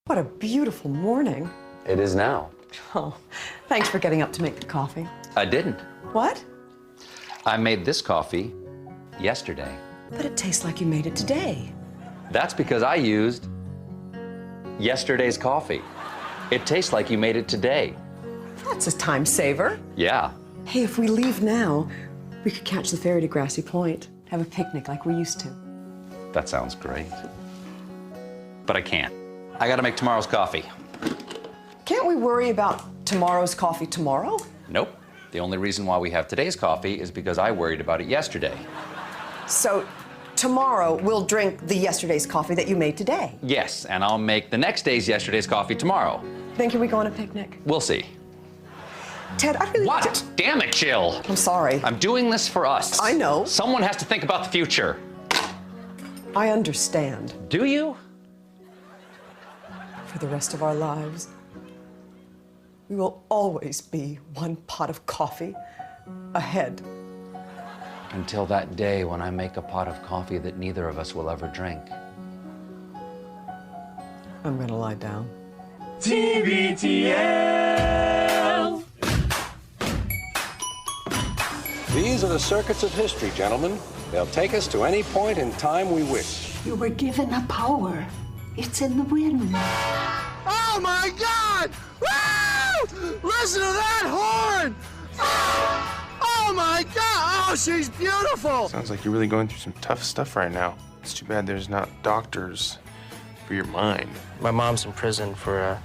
What a beautiful morning. It is now. Oh, thanks for getting up to make the coffee. I didn't. What? I made this coffee yesterday. But it tastes like you made it today. That's because I used yesterday's coffee. It tastes like you made it today. That's a time saver. Yeah. Hey, if we leave now, we could catch the ferry to Grassy Point, have a picnic like we used to. That sounds great. But I can't. I gotta make tomorrow's coffee. Can't we worry about tomorrow's coffee tomorrow? Nope. The only reason why we have today's coffee is because I worried about it yesterday. So tomorrow we'll drink the yesterday's coffee that you made today. Yes, and I'll make the next day's yesterday's coffee tomorrow. Then can we go on a picnic? We'll see. Ted, I really... What? Damn it, Jill. I'm sorry. I'm doing this for us. I know. Someone has to think about the future. I understand. Do you? For the rest of our lives, we will always be one pot of coffee ahead. Until that day when I make a pot of coffee that neither of us will ever drink. I'm gonna lie down. TBTL! These are the circuits of history, gentlemen. They'll take us to any point in time we wish. You were given a power. It's in the wind. Oh my God! Woo! Listen to that horn! Oh my God! Oh, she's beautiful! Sounds like you're really going through some tough stuff right now. It's too bad there's not doctors for your mind. My mom's in prison for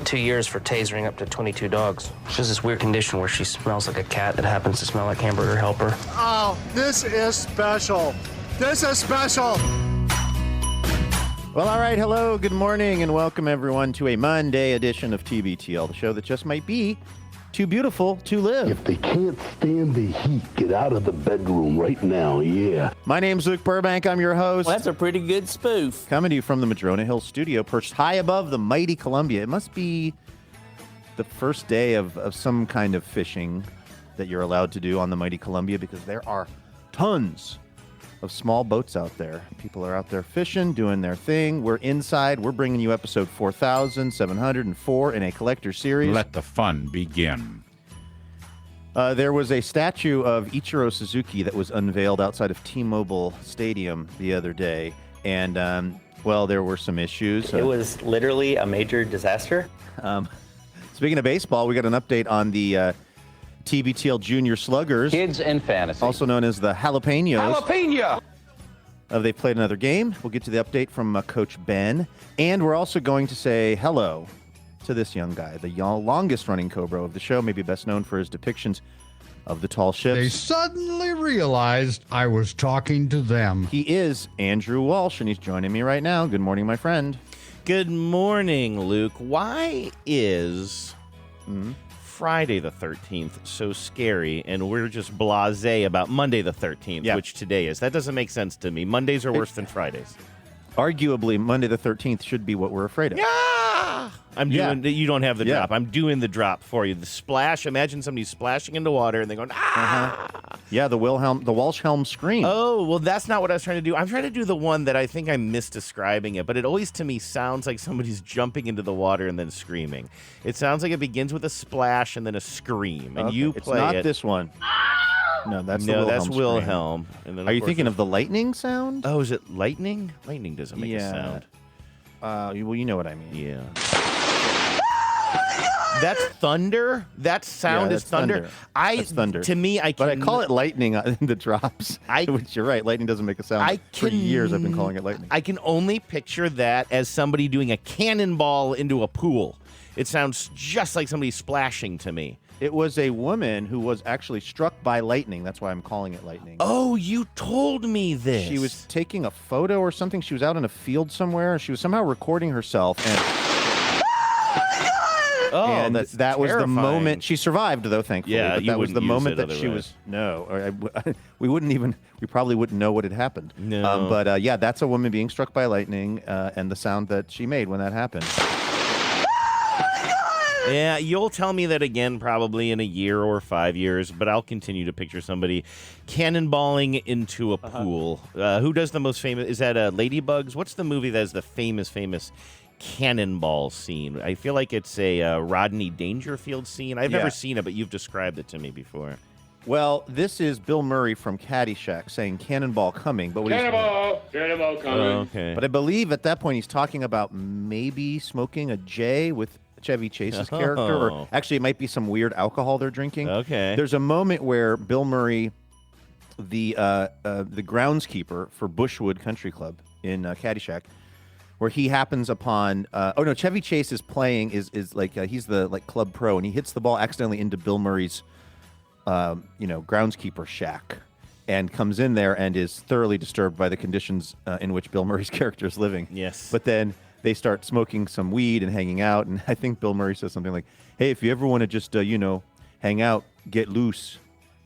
2 years for tasering up to 22 dogs. She has this weird condition where she smells like a cat that happens to smell like Hamburger Helper. Oh, this is special. This is special. Well, all right. Hello, good morning, and welcome everyone to a Monday edition of TBTL, the show that just might be too beautiful to live. If they can't stand the heat, get out of the bedroom right now, yeah. My name's Luke Burbank. I'm your host. Well, that's a pretty good spoof. Coming to you from the Madrona Hill studio, perched high above the mighty Columbia. It must be the first day of some kind of fishing that you're allowed to do on the mighty Columbia, because there are tons of small boats out there. People are out there fishing, doing their thing. We're inside. We're bringing you episode 4,704 in a collector series. Let the fun begin. There was a statue of Ichiro Suzuki that was unveiled outside of T-Mobile Stadium the other day. And, well, there were some issues. It was literally a major disaster. Speaking of baseball, we got an update on the TBTL Junior Sluggers. Kids in fantasy. Also known as the Jalapenos. Jalapeno! They've played another game. We'll get to the update from Coach Ben. And we're also going to say hello to this young guy, the longest-running Cobra of the show, maybe best known for his depictions of the tall ships. They suddenly realized I was talking to them. He is Andrew Walsh, and he's joining me right now. Good morning, my friend. Good morning, Luke. Why is Friday the 13th so scary, and we're just blasé about Monday the 13th, which today is? That doesn't make sense to me. Mondays are worse than Fridays. Arguably, Monday the 13th should be what we're afraid of. Yeah! I'm doing. You don't have the drop. I'm doing the drop for you. The splash. Imagine somebody splashing into water and they're going, ah! Yeah, the Walsh-Helm scream. Oh, well, that's not what I was trying to do. I'm trying to do the one that I think I'm misdescribing it, but it always, to me, sounds like somebody's jumping into the water and then screaming. It sounds like it begins with a splash and then a scream, and you play It's not this one. No, that's Wilhelm. And then, are you thinking of the lightning sound? Oh, is it lightning? Lightning doesn't make a sound. Well, you know what I mean. Yeah. That's thunder. That sound is thunder. That's thunder. To me, but I call it lightning in the drops. Which you're right. Lightning doesn't make a sound. For years, I've been calling it lightning. I can only picture that as somebody doing a cannonball into a pool. It sounds just like somebody splashing to me. It was a woman who was actually struck by lightning. That's why I'm calling it lightning. Oh, you told me this. She was taking a photo or something. She was out in a field somewhere. She was somehow recording herself. And that was the moment. She survived, though, thankfully. Yeah, but that was the moment that she was. No, we probably wouldn't know what had happened. No. But yeah, that's a woman being struck by lightning, and the sound that she made when that happened. Yeah, you'll tell me that again probably in a year or 5 years, but I'll continue to picture somebody cannonballing into a pool. Who does the most famous? Is that Ladybugs? What's the movie that is the famous cannonball scene. I feel like it's a Rodney Dangerfield scene. I've never seen it, but you've described it to me before. Well, this is Bill Murray from Caddyshack saying cannonball coming. But Cannonball coming. Oh, okay. But I believe at that point he's talking about maybe smoking a J with Chevy Chase's character. Or actually, it might be some weird alcohol they're drinking. Okay. There's a moment where Bill Murray, the groundskeeper for Bushwood Country Club in Caddyshack, where he happens upon Chevy Chase is playing is like he's the club pro, and he hits the ball accidentally into Bill Murray's groundskeeper shack, and comes in there and is thoroughly disturbed by the conditions in which Bill Murray's character is living. Yes. But then they start smoking some weed and hanging out, and I think Bill Murray says something like, "Hey, if you ever want to just hang out, get loose,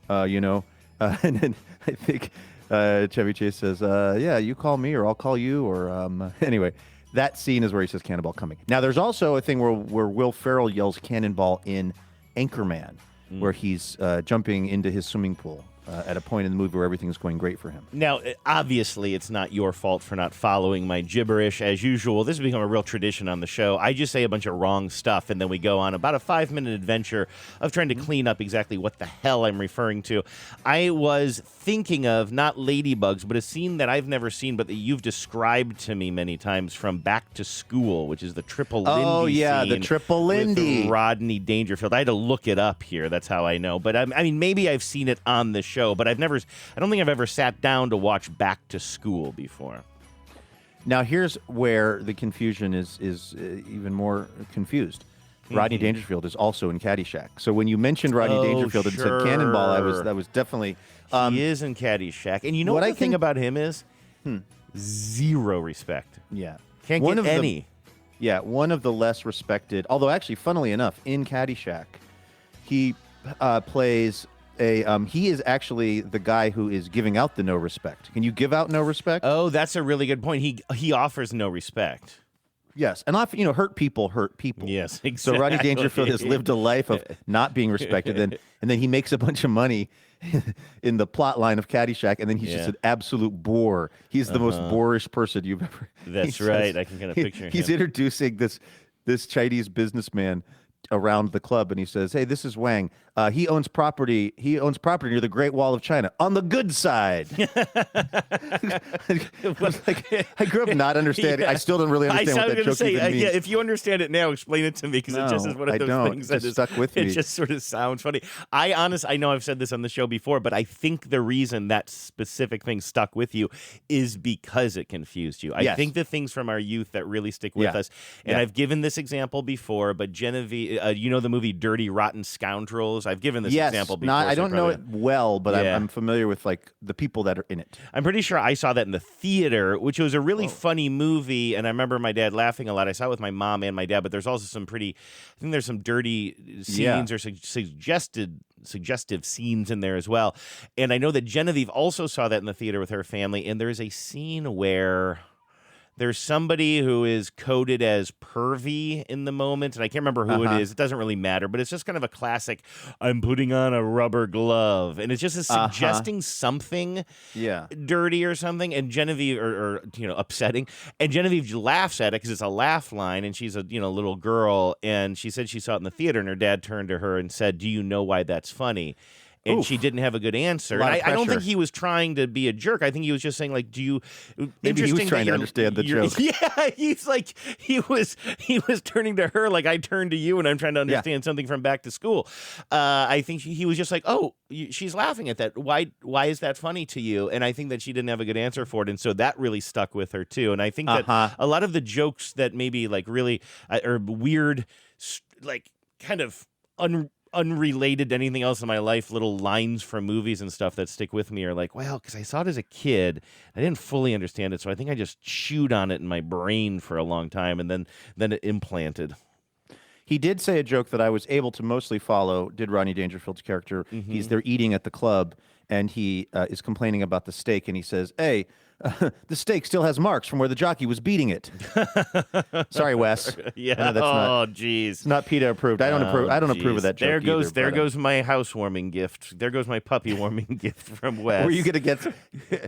and then I think Chevy Chase says, "Yeah, you call me, or I'll call you," or anyway. That scene is where he says "Cannonball coming." Now, there's also a thing where Will Ferrell yells "Cannonball" in Anchorman, where he's jumping into his swimming pool at a point in the movie where everything's going great for him. Now, obviously, it's not your fault for not following my gibberish. As usual, this has become a real tradition on the show. I just say a bunch of wrong stuff, and then we go on about a 5-minute adventure of trying to clean up exactly what the hell I'm referring to. I was thinking of, not ladybugs, but a scene that I've never seen, but that you've described to me many times from Back to School, which is the Triple Lindy Oh, yeah, scene the Triple Lindy. with Rodney Dangerfield. I had to look it up here. That's how I know. But, I mean, maybe I've seen it on the show, but I don't think I've ever sat down to watch Back to School before. Now, here's where the confusion is even more confused. Rodney Dangerfield is also in Caddyshack. So when you mentioned Rodney Dangerfield and said Cannonball, that was definitely... he is in Caddyshack. And you know what the thing about him is? Zero respect. Yeah. Can't get any. One of the less respected, although actually, funnily enough, in Caddyshack, he plays... he is actually the guy who is giving out the no respect. Can you give out no respect? Oh, that's a really good point. He offers no respect. Yes, and often, hurt people hurt people. Yes, exactly. So Rodney Dangerfield has lived a life of not being respected, and then he makes a bunch of money in the plot line of Caddyshack, and then he's just an absolute bore. He's the most boorish person you've ever... That's right. I can kind of picture him. He's introducing this Chinese businessman around the club, and he says, "Hey, this is Wang. He owns property near the Great Wall of China on the good side." I grew up not understanding. I still don't really understand what that joke even means. Yeah, if you understand it now, explain it to me, because it just is one of those things that is stuck with me. It just sort of sounds funny. I know I've said this on the show before, but I think the reason that specific thing stuck with you is because it confused you. I think the things from our youth that really stick with us, and I've given this example before, but Genevieve, the movie Dirty Rotten Scoundrels? I've given this example before. I don't know it well, but I'm familiar with the people that are in it. I'm pretty sure I saw that in the theater, which was a really funny movie, and I remember my dad laughing a lot. I saw it with my mom and my dad, but there's also some there's some dirty scenes or suggestive scenes in there as well. And I know that Genevieve also saw that in the theater with her family, and there's a scene where there's somebody who is coded as pervy in the moment, and I can't remember who it is. It doesn't really matter, but it's just kind of a classic, I'm putting on a rubber glove. And it's just suggesting something dirty or something, and Genevieve, or upsetting. And Genevieve laughs at it because it's a laugh line, and she's a little girl, and she said she saw it in the theater, and her dad turned to her and said, "Do you know why that's funny?" And she didn't have a good answer. And I don't think he was trying to be a jerk. I think he was just saying, do you... Maybe he was trying to understand the joke. Yeah, he's like, he was turning to her like I turned to you, and I'm trying to understand something from Back to School. I think he was just like, she's laughing at that. Why is that funny to you? And I think that she didn't have a good answer for it, and so that really stuck with her, too. And I think that a lot of the jokes that maybe really are weird, kind of unrelated to anything else in my life, little lines from movies and stuff that stick with me are because I saw it as a kid, I didn't fully understand it, so I think I just chewed on it in my brain for a long time, and then it implanted. He did say a joke that I was able to mostly follow, did Rodney Dangerfield's character. They're eating at the club, and he is complaining about the steak, and he says, "Hey, The steak still has marks from where the jockey was beating it. Sorry, Wes. Yeah. I know that's jeez. not PETA approved. I don't approve. I don't approve of that joke There either, goes my housewarming gift. There goes my puppy warming gift from Wes. Were you gonna get?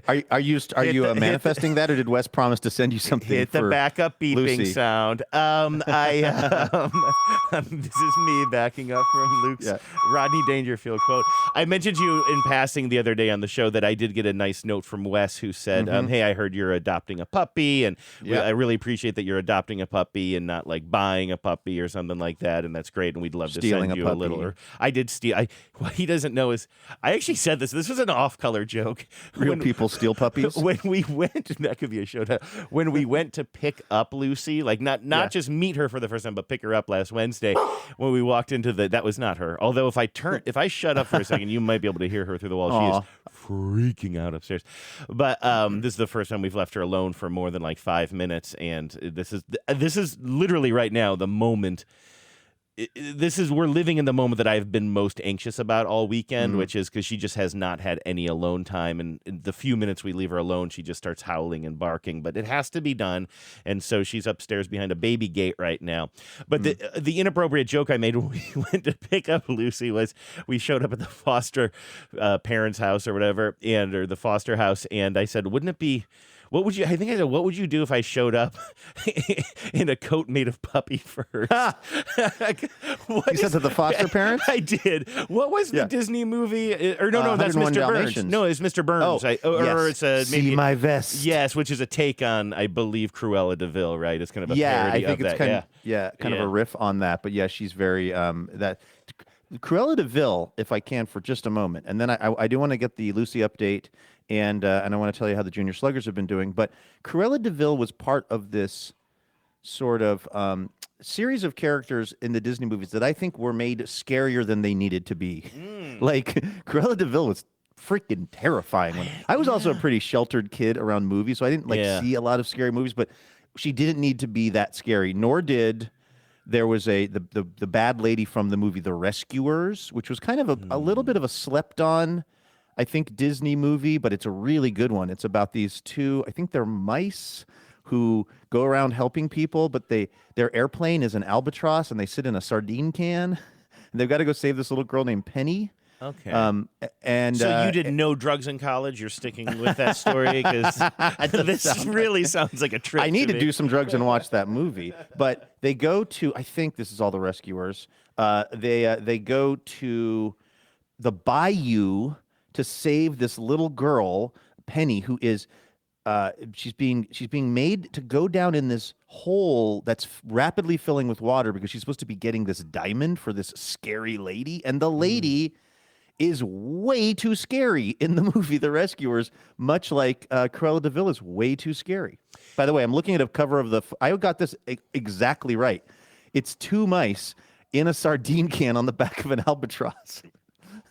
Are you manifesting that, or did Wes promise to send you something? Hit the for backup beeping Lucy? sound. This is me backing up from Luke's Rodney Dangerfield quote. I mentioned you in passing the other day on the show that I did get a nice note from Wes who said, "Hey, I heard you're adopting a puppy, and I really appreciate that you're adopting a puppy and not like buying a puppy or something like that, and that's great. And we'd love to send you a little." Or I did steal. What he doesn't know is I actually said this. This was an off-color joke. Real people steal puppies. When we went, that could be a show. When we went to pick up Lucy, like not just meet her for the first time, but pick her up last Wednesday. When we walked into that was not her. Although if I shut up for a second, you might be able to hear her through the wall. She is freaking out upstairs. But this is the first time we've left her alone for more than like 5 minutes, and this is literally right now the moment. We're living in the moment that I've been most anxious about all weekend, which is because she just has not had any alone time, and in the few minutes we leave her alone, she just starts howling and barking. But it has to be done, and so she's upstairs behind a baby gate right now. But the inappropriate joke I made when we went to pick up Lucy was we showed up at the foster parents' house or whatever, or the foster house, and I said, "Wouldn't it be?" What would you do if I showed up in a coat made of puppy furs? You said to the foster parents? I did. What was the Disney movie? Or no, that's Mr. Burns. No, it's Mr. Burns. Or it's maybe See My Vest. Yes, which is a take on, I believe, Cruella de Vil, right? It's kind of a parody I think of it's that. kind of a riff on that. But yeah, she's very that Cruella de Vil, if I can, for just a moment, and then I do want to get the Lucy update. And I want to tell you how the Junior Sluggers have been doing. But Cruella de Vil was part of this sort of series of characters in the Disney movies that I think were made scarier than they needed to be. Like, Cruella de Vil was freaking terrifying. I was also a pretty sheltered kid around movies, so I didn't see a lot of scary movies. But she didn't need to be that scary, nor did... There was the bad lady from the movie The Rescuers, which was kind of a little bit of a slept-on, I think, Disney movie, but it's a really good one. It's about these two, I think they're mice who go around helping people, but their airplane is an albatross, and they sit in a sardine can, and they've got to go save this little girl named Penny. Okay. And so you did no drugs in college? You're sticking with that story? Because this really sounds like a trip. I need to do some drugs and watch that movie. But they go to, I think this is all The Rescuers. They go to the bayou to save this little girl, Penny, who is she's being made to go down in this hole that's rapidly filling with water because she's supposed to be getting this diamond for this scary lady, and the lady is way too scary in the movie The Rescuers, much like Cruella de Vil is way too scary. By the way, I'm looking at a cover of I got this exactly right. It's two mice in a sardine can on the back of an albatross.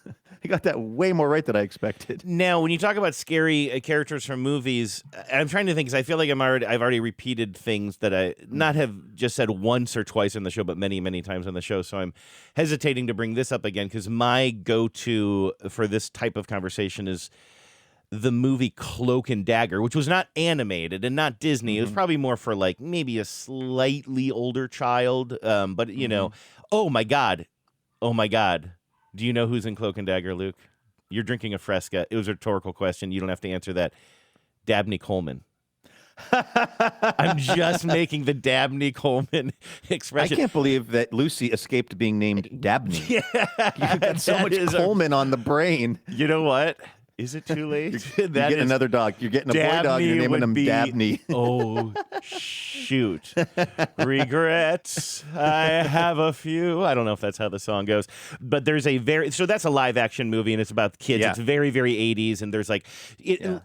I got that way more right than I expected. Now, when you talk about scary characters from movies, I'm trying to think because I feel like I've already repeated things that I not have just said once or twice in the show, but many, many times on the show. So I'm hesitating to bring this up again because my go-to for this type of conversation is the movie Cloak and Dagger, which was not animated and not Disney. It was probably more for like maybe a slightly older child. But you know, oh my God. Do you know who's in Cloak and Dagger, Luke? You're drinking a Fresca. It was a rhetorical question. You don't have to answer that. Dabney Coleman. I'm just making the Dabney Coleman expression. I can't believe that Lucy escaped being named Dabney. Yeah, you've got so much Coleman on the brain. You know what? Is it too late? You're getting another dog. You're getting a boy dog. You're naming him Dabney. Oh, shoot. Regrets. I have a few. I don't know if that's how the song goes. But there's so that's a live action movie, and it's about kids. Yeah. It's very, very 80s. And there's like,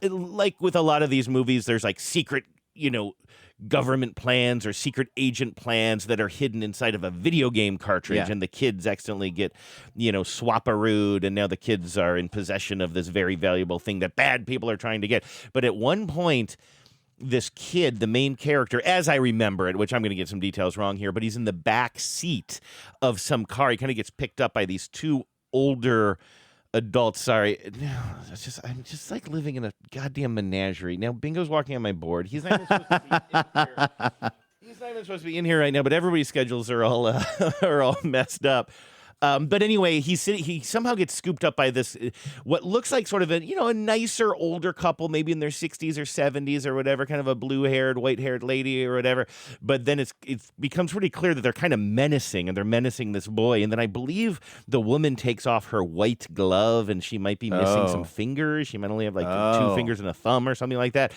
like with a lot of these movies, there's like secret, government plans or secret agent plans that are hidden inside of a video game cartridge, and the kids accidentally get, swap-a-rooed, and now the kids are in possession of this very valuable thing that bad people are trying to get. But at one point, this kid, the main character, as I remember it, which I'm going to get some details wrong here, but he's in the back seat of some car. He kind of gets picked up by these two older adults. Sorry, no, I'm just like living in a goddamn menagerie. Now Bingo's walking on my board. He's not even supposed to be in here. He's not even supposed to be in here right now. But everybody's schedules are all are all messed up. But anyway, he somehow gets scooped up by this, what looks like sort of a nicer older couple, maybe in their 60s or 70s or whatever, kind of a blue-haired, white-haired lady or whatever. But then it becomes pretty clear that they're kind of menacing, and they're menacing this boy. And then I believe the woman takes off her white glove, and she might be missing some fingers. She might only have like 2 fingers and a thumb or something like that.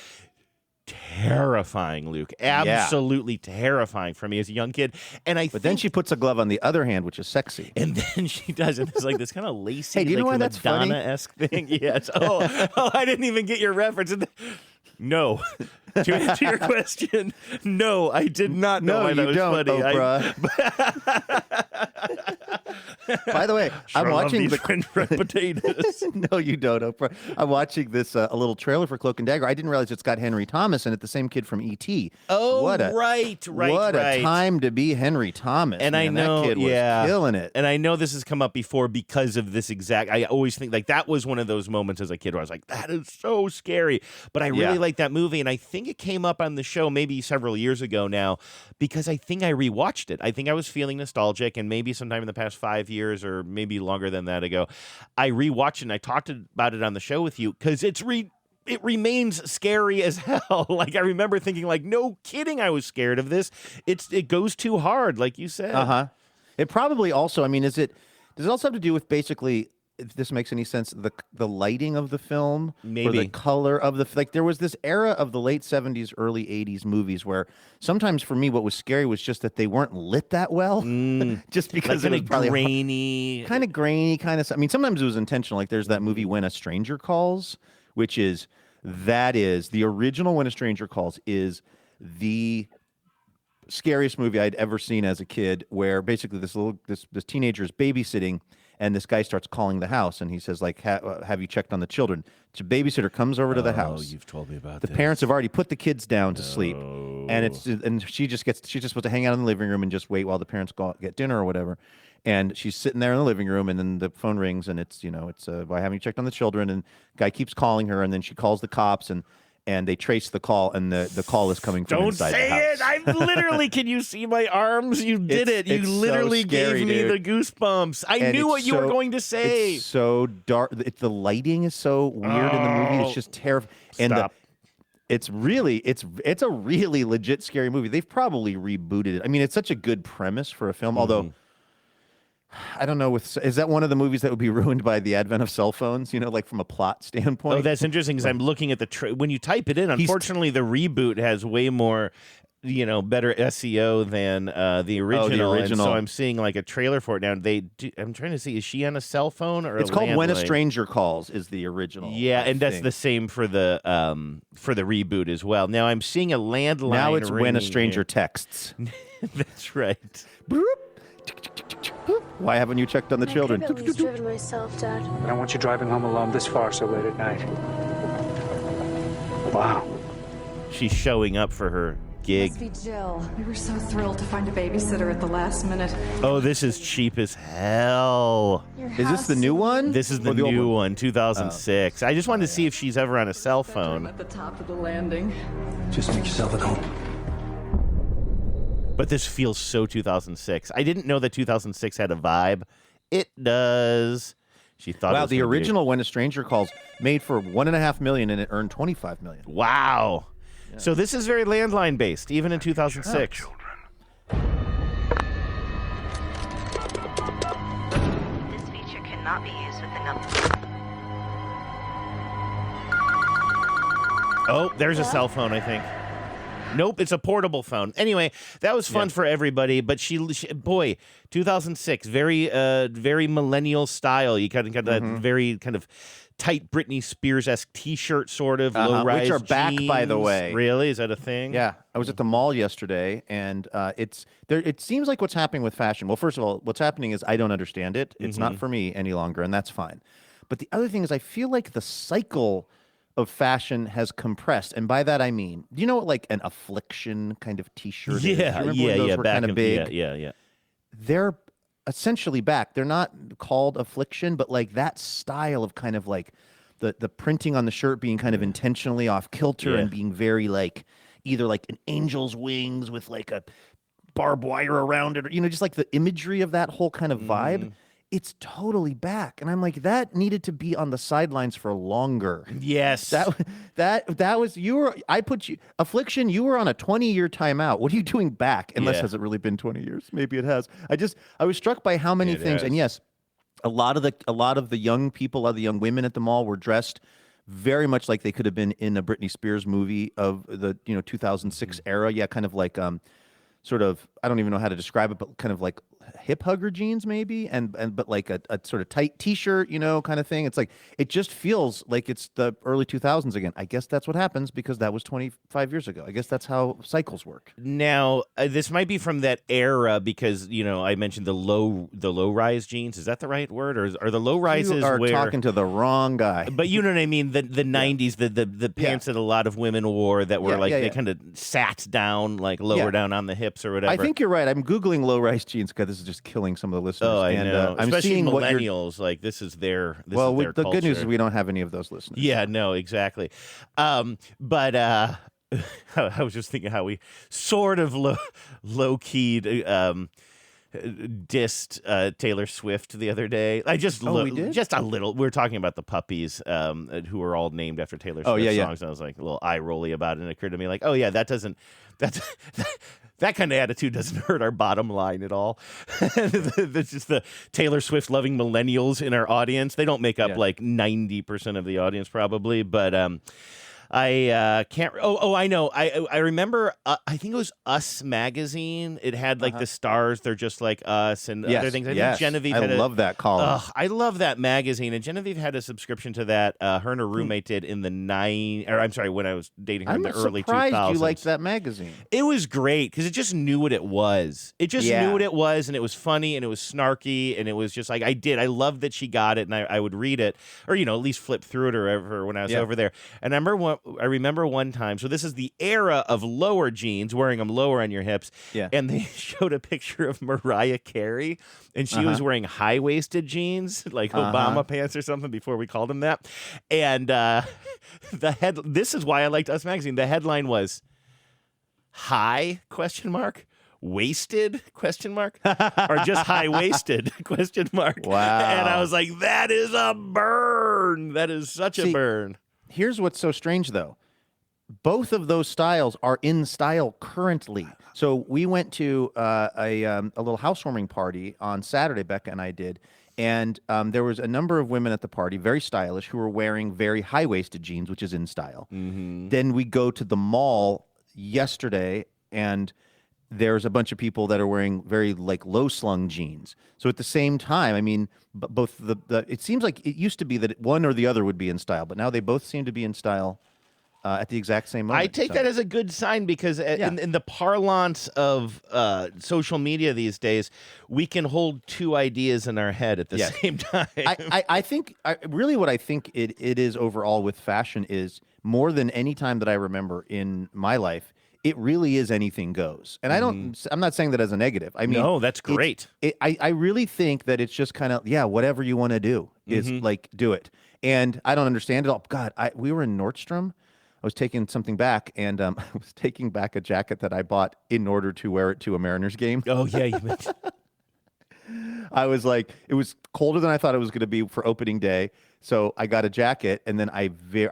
Terrifying, Luke. Absolutely terrifying for me as a young kid. But then she puts a glove on the other hand, which is sexy. And then she does, and it's like this kind of lacy, hey, do you know why that's funny? Madonna-esque thing. Yes. Oh, I didn't even get your reference. No. To answer your question, no, I did not know why that was funny. Oprah. By the way, I'm watching the fried potatoes. No, you don't, Oprah. I'm watching this a little trailer for Cloak and Dagger. I didn't realize it's got Henry Thomas in it, the same kid from E.T. Oh, what right. What a time to be Henry Thomas. And man. I know, that kid was killing it. And I know this has come up before because of this exact. I always think like that was one of those moments as a kid where I was like, that is so scary. But I really like that movie, and I think it came up on the show maybe several years ago now because I think I rewatched it. I think I was feeling nostalgic, and maybe sometime in the past 5 years or maybe longer than that ago, I rewatched it and I talked about it on the show with you because it remains scary as hell. Like I remember thinking like, no kidding, I was scared of this. It goes too hard, like you said. It probably also, does it also have to do with basically, if this makes any sense, the lighting of the film, maybe, or the color of there was this era of the late 70s, early 80s movies where sometimes for me what was scary was just that they weren't lit that well, just because like it was probably grainy, sometimes it was intentional. Like there's that movie When a Stranger Calls, which is the original When a Stranger Calls is the scariest movie I'd ever seen as a kid, where basically this teenager is babysitting. And this guy starts calling the house, and he says, like, have you checked on the children? So babysitter comes over to the house. Oh, you've told me about the parents have already put the kids down to sleep, and she's just supposed to hang out in the living room and just wait while the parents get dinner or whatever. And she's sitting there in the living room, and then the phone rings, and it's why haven't you checked on the children? And guy keeps calling her, and then she calls the cops, and they trace the call, and the call is coming from inside the house. Don't say it! I'm literally, can you see my arms? You did it. You literally gave me the goosebumps. I knew what you were going to say. It's so dark. The lighting is so weird in the movie. It's just terrifying. Stop. It's a really legit scary movie. They've probably rebooted it. It's such a good premise for a film, although I don't know. Is that one of the movies that would be ruined by the advent of cell phones? Like from a plot standpoint. Oh, that's interesting because I'm looking at when you type it in. Unfortunately, the reboot has way more, better SEO than the original. The original. And so I'm seeing like a trailer for it now. I'm trying to see, is she on a cell phone or? It's called When a Stranger Calls. Is the original? Yeah, and that's the same for the reboot as well. Now I'm seeing a landline. Now it's When a Stranger Texts. That's right. Why haven't you checked on the children? I've always driven myself, Dad. I don't want you driving home alone this far so late at night. Wow. She's showing up for her gig. Must be Jill. We were so thrilled to find a babysitter at the last minute. Oh, this is cheap as hell. Is this the new one? This is the new one, 2006. I just wanted to see if she's ever on a cell phone. At the top of the landing. Just make yourself at home. But this feels so 2006. I didn't know that 2006 had a vibe. It does. She thought. Wow, the original When a Stranger Calls made for $1.5 million and it earned $25 million. Wow. Yeah. So this is very landline based, even in 2006. This feature cannot be used with the number. Oh, there's a cell phone, I think. Nope, it's a portable phone. Anyway, that was fun for everybody, but she boy, 2006, very millennial style. You kind of got that very kind of tight Britney Spears-esque T-shirt, sort of low-rise which are back, by the way. Really, is that a thing? Yeah, I was at the mall yesterday, and it seems like what's happening with fashion. Well, first of all, what's happening is I don't understand it. It's not for me any longer, and that's fine. But the other thing is, I feel like the cycle of fashion has compressed, and by that I mean, do you know what like an Affliction kind of T-shirt is? Yeah, Those were back kind of big. Yeah. They're essentially back. They're not called affliction, but like that style of kind of like the printing on the shirt being kind of intentionally off kilter and being very like either like an angel's wings with like a barbed wire around it, or, just like the imagery of that whole kind of vibe. It's totally back. And I'm like, that needed to be on the sidelines for longer. Yes. That was, Affliction, you were on a 20-year timeout. What are you doing back? Unless has it really been 20 years? Maybe it has. I was struck by how many things. And yes, a lot of the young people, a lot of the young women at the mall were dressed very much like they could have been in a Britney Spears movie of the 2006 era. Yeah, kind of like sort of, I don't even know how to describe it, but kind of like hip hugger jeans maybe, but like a sort of tight t-shirt, kind of thing. It's like, it just feels like it's the early 2000s again. I guess that's what happens because that was 25 years ago. I guess that's how cycles work. Now, this might be from that era because, I mentioned the low rise jeans. Is that the right word? Or are the low rises You are talking to the wrong guy. But you know what I mean? The 90s, the pants that a lot of women wore that were they kind of sat down, like lower down on the hips or whatever. I think you're right. I'm Googling low-rise jeans because this is just killing some of the listeners. Oh, I know. I'm Especially seeing millennials. Like, this is their the culture. good news is we don't have any of those listeners. Yeah, no, exactly. But I was just thinking how we sort of low-keyed dissed Taylor Swift the other day. I just we did? Just a little. We were talking about the puppies who were all named after Taylor Swift songs, and I was like a little eye rolly about it, and it occurred to me like, oh yeah, that kind of attitude doesn't hurt our bottom line at all. That's just the Taylor Swift loving millennials in our audience. They don't make up like 90% of the audience probably, but I can't. Oh, I know. I remember. I think it was Us magazine. It had like the stars. They're just like us and other things. I think Genevieve. I love that column. I love that magazine. And Genevieve had a subscription to that. Her and her roommate did in the when I was dating her in the early 2000s. I'm surprised you liked that magazine. It was great because it just knew what it was. It just knew what it was, and it was funny, and it was snarky, and it was just like I loved that she got it, and I would read it, or at least flip through it or whatever when I was over there. And I remember one time, so this is the era of lower jeans, wearing them lower on your hips, and they showed a picture of Mariah Carey, and she was wearing high-waisted jeans, like Obama pants or something before we called them that. And this is why I liked Us magazine. The headline was high ? Wasted ? Or just high-waisted ? Wow. And I was like, that is a burn. That is such a burn. Here's what's so strange, though. Both of those styles are in style currently. So we went to a little housewarming party on Saturday, Becca and I did, and there was a number of women at the party, very stylish, who were wearing very high-waisted jeans, which is in style. Mm-hmm. Then we go to the mall yesterday, and there's a bunch of people that are wearing very low-slung jeans. So at the same time, I mean, both it seems like it used to be that one or the other would be in style, but now they both seem to be in style at the exact same moment. I take that as a good sign because in the parlance of social media these days, we can hold two ideas in our head at the same time. I think really what I think it is overall with fashion is more than any time that I remember in my life, it really is anything goes. And I'm not saying that as a negative. I mean, no, that's great. I really think that it's just kind of, whatever you want to do is do it. And I don't understand it all. God, we were in Nordstrom. I was taking something back, and I was taking back a jacket that I bought in order to wear it to a Mariners game. Oh, yeah, you mentioned. I was like, it was colder than I thought it was going to be for opening day. So I got a jacket, and then I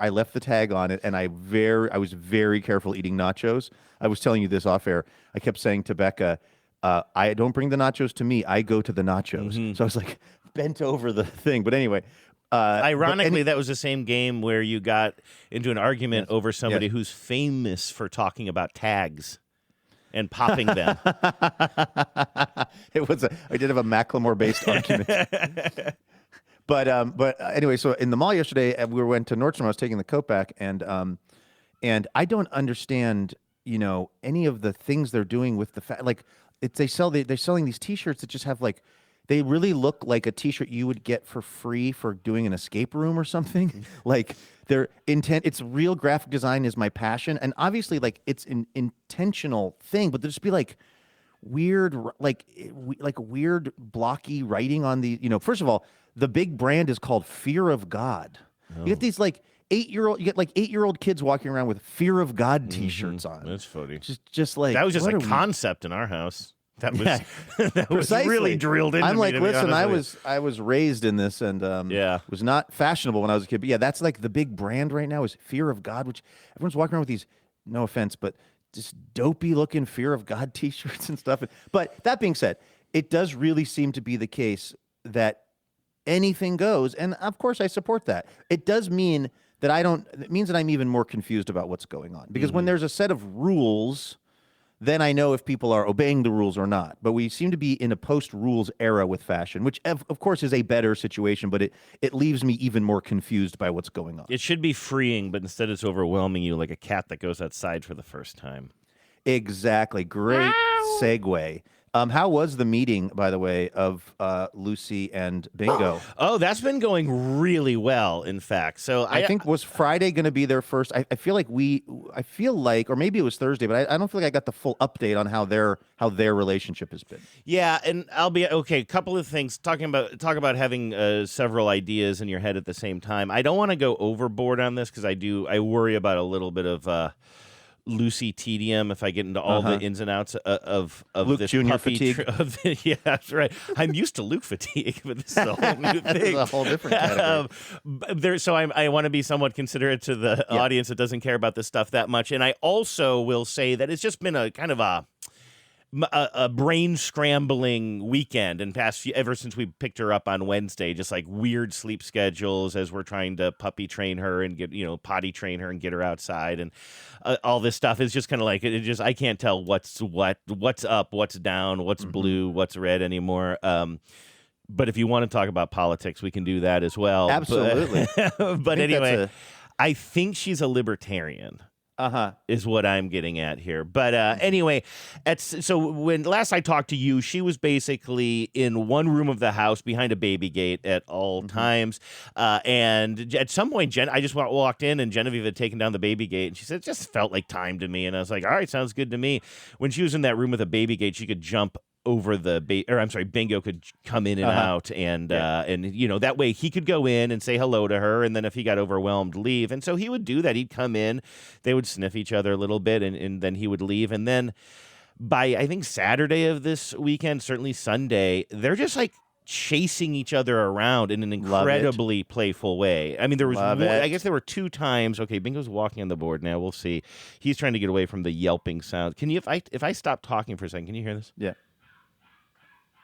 left the tag on it, and I was very careful eating nachos. I was telling you this off air. I kept saying to Becca, I don't bring the nachos to me. I go to the nachos. Mm-hmm. So I was like bent over the thing. But anyway. Ironically, that was the same game where you got into an argument over somebody who's famous for talking about tags and popping them. I did have a Macklemore-based argument. But anyway, so in the mall yesterday, we went to Nordstrom. I was taking the coat back, and I don't understand, any of the things they're doing with the they're selling these T-shirts that just have they really look like a T-shirt you would get for free for doing an escape room or something. Their intent, it's real graphic design is my passion, and obviously it's an intentional thing. But they'll just be weird, like weird blocky writing on the. First of all, the big brand is called Fear of God. You get these like 8-year-old kids walking around with Fear of God T-shirts on. That's funny. Just like that was just what a are we- concept in our house. That was that was Precisely. really drilled into I'm me, like, to be listen, honest with I was raised in this, and was not fashionable when I was a kid. But yeah, that's like the big brand right now is Fear of God, which everyone's walking around with these. No offense, but just dopey looking Fear of God T-shirts and stuff. But that being said, it does really seem to be the case that anything goes, and of course I support that. It does mean that it means that I'm even more confused about what's going on. Because when there's a set of rules, then I know if people are obeying the rules or not. But we seem to be in a post-rules era with fashion, which of course is a better situation, but it leaves me even more confused by what's going on. It should be freeing, but instead it's overwhelming you like a cat that goes outside for the first time. Exactly. Great segue. How was the meeting, by the way, of Lucy and Bingo? Oh, that's been going really well, in fact. So I think was Friday going to be their first? I feel like or maybe it was Thursday, but I don't feel like I got the full update on how their relationship has been. Yeah, and I'll be okay. A couple of things. Talk about having several ideas in your head at the same time. I don't want to go overboard on this because I worry about a little bit of Lucy tedium if I get into all the ins and outs of Luke this Junior puppy fatigue. yeah, that's right. I'm used to Luke fatigue, but this is a whole new thing. It's a whole different category. So I want to be somewhat considerate to the audience that doesn't care about this stuff that much, and I also will say that it's just been a kind of a brain scrambling weekend and ever since we picked her up on Wednesday, just like weird sleep schedules as we're trying to puppy train her and get potty train her and get her outside, and all this stuff is just kind of like I can't tell what's up, what's down, what's blue, what's red anymore. But if you want to talk about politics, we can do that as well. Absolutely. But anyway, I think she's a libertarian. Is what I'm getting at here. But anyway, so when last I talked to you, she was basically in one room of the house behind a baby gate at all times. And at some point, I just walked in and Genevieve had taken down the baby gate and she said, it just felt like time to me. And I was like, all right, sounds good to me. When she was in that room with a baby gate, she could jump over Bingo could come in and out, and that way he could go in and say hello to her, and then if he got overwhelmed, leave. And so he would do that. He'd come in, they would sniff each other a little bit, and then he would leave. And then by I think Saturday of this weekend, certainly Sunday, they're just like chasing each other around in an incredibly playful way. I mean, there was I guess there were 2 times. Okay, Bingo's walking on the board now. We'll see. He's trying to get away from the yelping sound. Can you, if I stop talking for a second, can you hear this? Yeah.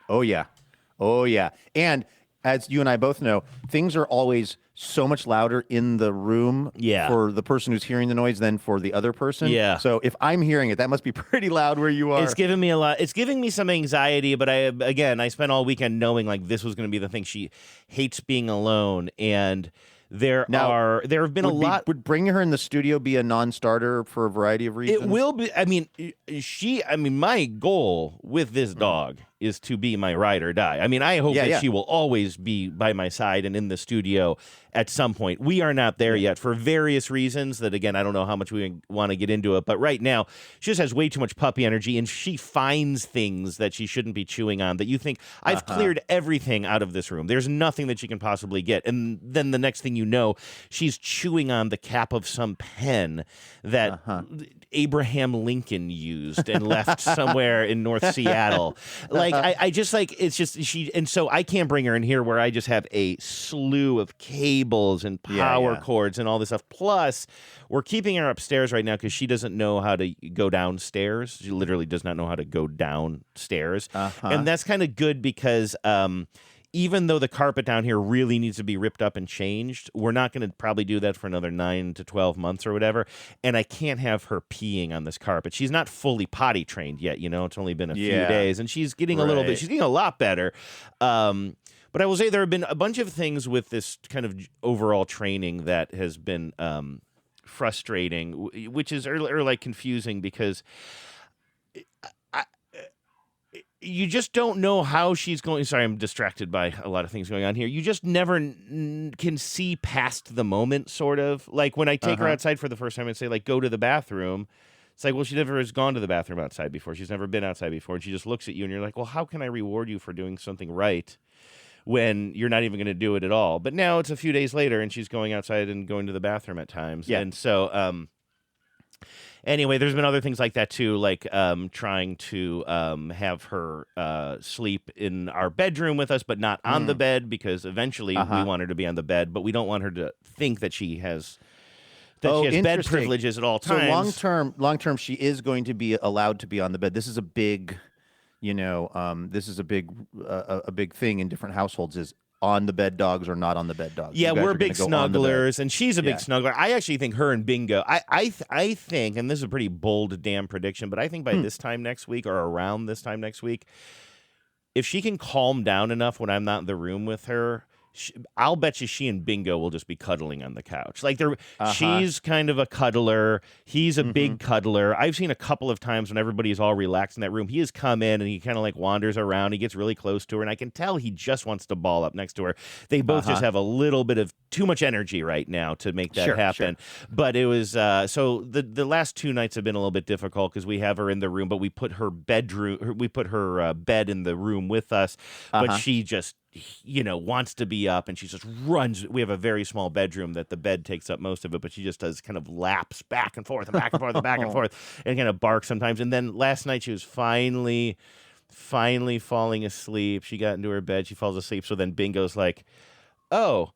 Oh, yeah. And as you and I both know, things are always so much louder in the room for the person who's hearing the noise than for the other person. Yeah. So if I'm hearing it, that must be pretty loud where you are. It's giving me a lot. It's giving me some anxiety, but I spent all weekend knowing like this was going to be the thing. She hates being alone, and there have been a lot. Would bringing her in the studio be a non-starter for a variety of reasons? It will be. I mean, my goal with this dog is to be my ride or die. I mean, I hope that she will always be by my side and in the studio at some point. We are not there yet for various reasons that, again, I don't know how much we want to get into it. But right now, she just has way too much puppy energy, and she finds things that she shouldn't be chewing on that you think, I've cleared everything out of this room. There's nothing that she can possibly get. And then the next thing you know, she's chewing on the cap of some pen that Abraham Lincoln used and left somewhere in North Seattle. Like, I just like, it's just and so I can't bring her in here where I just have a slew of cables and power cords and all this stuff. Plus, we're keeping her upstairs right now because she doesn't know how to go downstairs. She literally does not know how to go downstairs. And that's kind of good because even though the carpet down here really needs to be ripped up and changed, we're not going to probably do that for another 9 to 12 months or whatever. And I can't have her peeing on this carpet. She's not fully potty trained yet, It's only been a few days, and she's getting a little bit. She's getting a lot better. But I will say there have been a bunch of things with this kind of overall training that has been frustrating, which is or like confusing because you just don't know how she's going. Sorry, I'm distracted by a lot of things going on here. You just never can see past the moment, sort of. Like when I take her outside for the first time and say, like, go to the bathroom, It's like, well, she never has gone to the bathroom outside before. She's never been outside before. And she just looks at you and you're like, well, how can I reward you for doing something right when you're not even going to do it at all? But now it's a few days later and she's going outside and going to the bathroom at times. Yeah. And so, anyway, there's been other things like that too, like trying to have her sleep in our bedroom with us, but not on the bed, because eventually we want her to be on the bed, but we don't want her to think that she has bed privileges at all times. So long term, she is going to be allowed to be on the bed. This is a big, this is a big thing in different households. Is on the bed dogs or not on the bed dogs? Yeah, we're big snugglers, and she's a big snuggler. I actually think her and Bingo, I think, and this is a pretty bold damn prediction, but I think by this time next week or around this time next week, if she can calm down enough when I'm not in the room with her, I'll bet you she and Bingo will just be cuddling on the couch. Like she's kind of a cuddler. He's a big cuddler. I've seen a couple of times when everybody's all relaxed in that room, he has come in and he kind of like wanders around. He gets really close to her, and I can tell he just wants to ball up next to her. They both just have a little bit of too much energy right now to make that happen. Sure. But it was so the last 2 nights have been a little bit difficult because we have her in the room, but we put her bed in the room with us, but she just wants to be up, and she just runs. We have a very small bedroom that the bed takes up most of it, but she just does kind of laps back and forth and back and forth and back and forth, and kind of barks sometimes. And then last night she was finally falling asleep. She got into her bed. She falls asleep. So then Bingo's like, oh,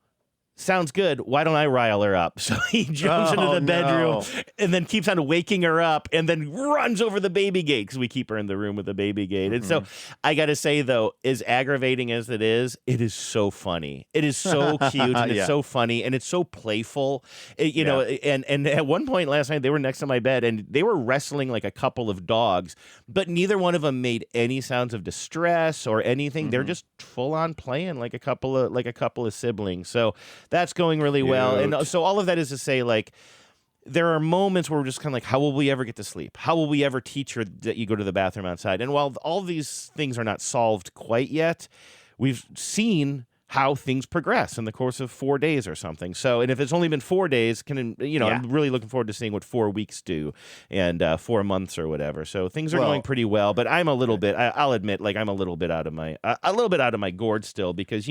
sounds good. Why don't I rile her up? So he jumps into the bedroom and then keeps on waking her up and then runs over the baby gate, because we keep her in the room with the baby gate. And so I got to say, though, as aggravating as it is so funny. It is so cute and it's so funny and it's so playful. And at one point last night, they were next to my bed and they were wrestling like a couple of dogs, but neither one of them made any sounds of distress or anything. They're just full on playing like a couple of siblings. So that's going really well. And so all of that is to say, like, there are moments where we're just kind of like, how will we ever get to sleep? How will we ever teach her that you go to the bathroom outside? And while all these things are not solved quite yet, we've seen how things progress in the course of 4 days or something. So, and if it's only been 4 days, I'm really looking forward to seeing what 4 weeks do and 4 months or whatever. So things are going pretty well, but I'm a little bit, I'll admit, like I'm a little bit out of my gourd still because,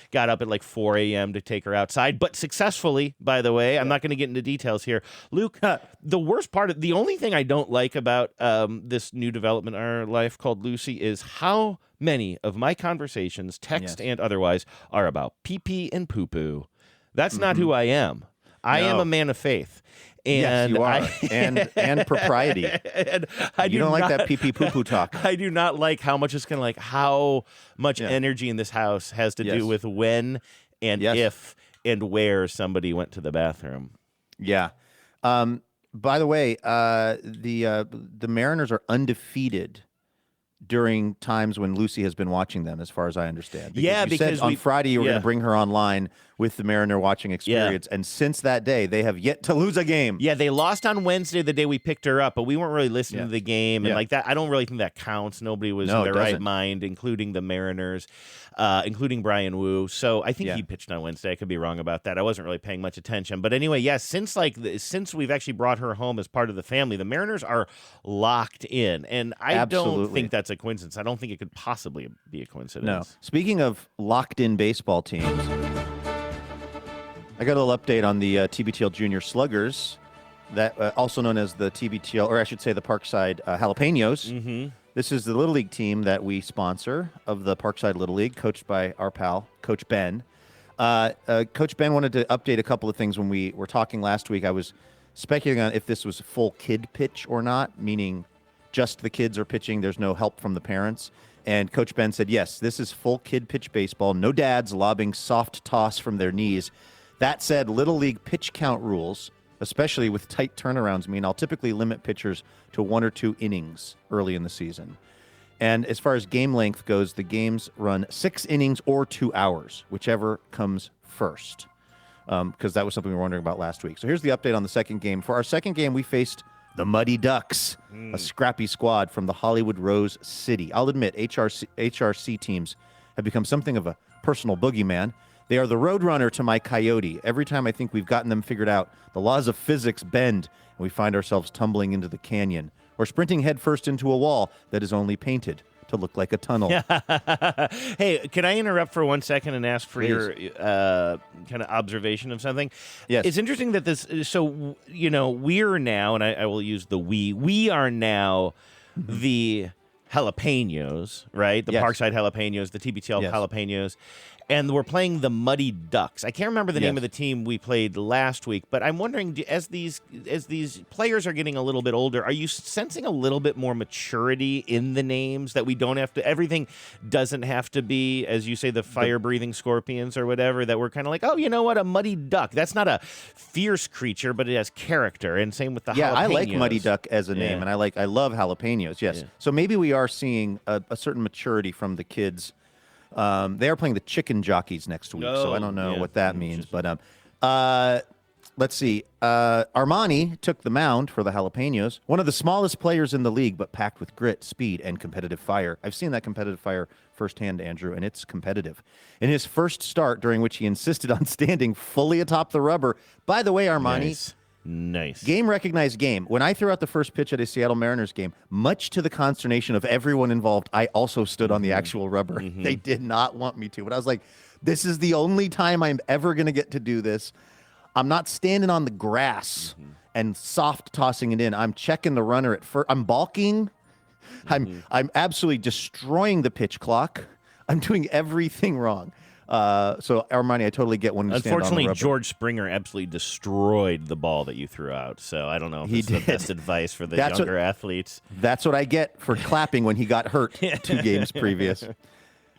got up at like 4 a.m. to take her outside, but successfully, by the way. I'm not going to get into details here. Luke, the only thing I don't like about this new development in our life called Lucy is how many of my conversations, text and otherwise, are about pee-pee and poo-poo. That's not who I am. I am a man of faith. And yes, you are. and propriety. And you don't like that pee-pee poo-poo talk. I do not like how much it's kind of like how much energy in this house has to do with when and if and where somebody went to the bathroom. Yeah. By the way, the Mariners are undefeated during times when Lucy has been watching them, as far as I understand. Because you said on Friday you were going to bring her online with the Mariner watching experience, and since that day, they have yet to lose a game. Yeah, they lost on Wednesday, the day we picked her up, but we weren't really listening to the game, and like that, I don't really think that counts. Nobody was in their right mind, including the Mariners, including Brian Wu. So I think he pitched on Wednesday. I could be wrong about that. I wasn't really paying much attention, but anyway, since we've actually brought her home as part of the family, the Mariners are locked in, and I don't think that's a coincidence. I don't think it could possibly be a coincidence. No. Speaking of locked-in baseball teams, I got a little update on the TBTL Junior Sluggers, that also known as the TBTL, or I should say the Parkside Jalapenos. Mm-hmm. This is the Little League team that we sponsor of the Parkside Little League, coached by our pal, Coach Ben. Coach Ben wanted to update a couple of things when we were talking last week. I was speculating on if this was full kid pitch or not, meaning just the kids are pitching, there's no help from the parents. And Coach Ben said, yes, this is full kid pitch baseball, no dads lobbing soft toss from their knees. That said, Little League pitch count rules, especially with tight turnarounds, mean I'll typically limit pitchers to 1 or 2 innings early in the season. And as far as game length goes, the games run 6 innings or 2 hours, whichever comes first, because that was something we were wondering about last week. So here's the update on the second game. For our second game, we faced the Ducks, a scrappy squad from the Hollywood Rose City. I'll admit, HRC teams have become something of a personal boogeyman. They are the roadrunner to my coyote. Every time I think we've gotten them figured out, the laws of physics bend, and we find ourselves tumbling into the canyon or sprinting headfirst into a wall that is only painted to look like a tunnel. Hey, can I interrupt for 1 second and ask for Please. your kind of observation of something? Yes. It's interesting that this, so, we're now, and I will use the we are now the jalapenos, right? The Yes. Parkside jalapenos, the TBTL Yes. jalapenos. And we're playing the Muddy Ducks. I can't remember the name of the team we played last week, but I'm wondering, as these players are getting a little bit older, are you sensing a little bit more maturity in the names, that we don't have to, everything doesn't have to be, as you say, the fire-breathing scorpions or whatever, that we're kind of like, oh, you know what, a Muddy Duck. That's not a fierce creature, but it has character, and same with the jalapenos. I like Muddy Duck as a name, and I love jalapenos, yes. Yeah. So maybe we are seeing a certain maturity from the kids. They are playing the Chicken Jockeys next week, so I don't know what that means. But let's see. Armani took the mound for the Jalapenos, one of the smallest players in the league, but packed with grit, speed, and competitive fire. I've seen that competitive fire firsthand, Andrew, and it's competitive. In his first start, during which he insisted on standing fully atop the rubber. By the way, Armani... Nice. Game recognized game. When I threw out the first pitch at a Seattle Mariners game, much to the consternation of everyone involved, I also stood on the actual rubber. They did not want me to, but I was like, this is the only time I'm ever going to get to do this. I'm not standing on the grass and soft tossing it in. I'm checking the runner at first. I'm balking. I'm absolutely destroying the pitch clock. I'm doing everything wrong. So Armani, I totally get when you stand on the Unfortunately, rubber. George Springer absolutely destroyed the ball that you threw out. So I don't know if it's the best advice for the younger athletes. That's what I get for clapping when he got hurt 2 games previous.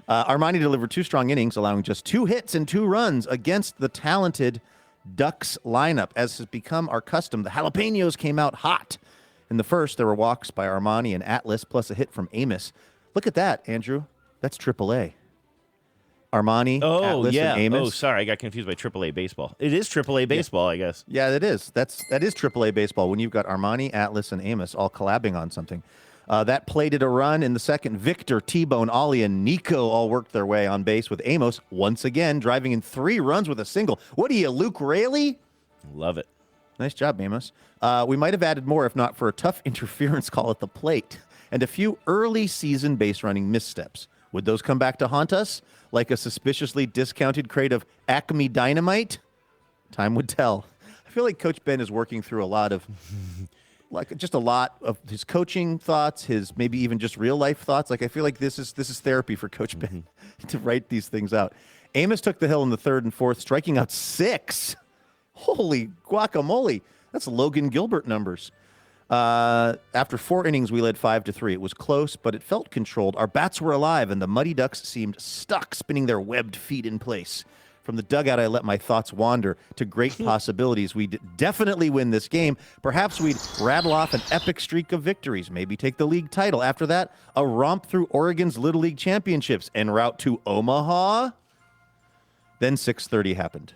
Armani delivered 2 strong innings, allowing just 2 hits and 2 runs against the talented Ducks lineup. As has become our custom, the Jalapenos came out hot. In the first, there were walks by Armani and Atlas, plus a hit from Amos. Look at that, Andrew. That's AAA. Armani, Atlas, and Amos. Oh, sorry, I got confused by AAA baseball. It is AAA baseball, I guess. Yeah, it is. That is AAA baseball when you've got Armani, Atlas, and Amos all collabing on something. That plated a run in the second. Victor, T-Bone, Ollie, and Nico all worked their way on base with Amos once again driving in 3 runs with a single. What are you, Luke Raley? Love it. Nice job, Amos. We might have added more if not for a tough interference call at the plate and a few early season base running missteps. Would those come back to haunt us like a suspiciously discounted crate of Acme Dynamite? Time would tell. I feel like Coach Ben is working through a lot of his coaching thoughts, his maybe even just real life thoughts. Like I feel like this is therapy for Coach Ben to write these things out. Amos took the hill in the 3rd and 4th, striking out 6. Holy guacamole. That's Logan Gilbert numbers. After 4 innings, we led 5-3. It was close, but it felt controlled. Our bats were alive, and the Muddy Ducks seemed stuck, spinning their webbed feet in place. From the dugout, I let my thoughts wander to great possibilities. We'd definitely win this game. Perhaps we'd rattle off an epic streak of victories, maybe take the league title. After that, a romp through Oregon's Little League Championships en route to Omaha. Then 6:30 happened.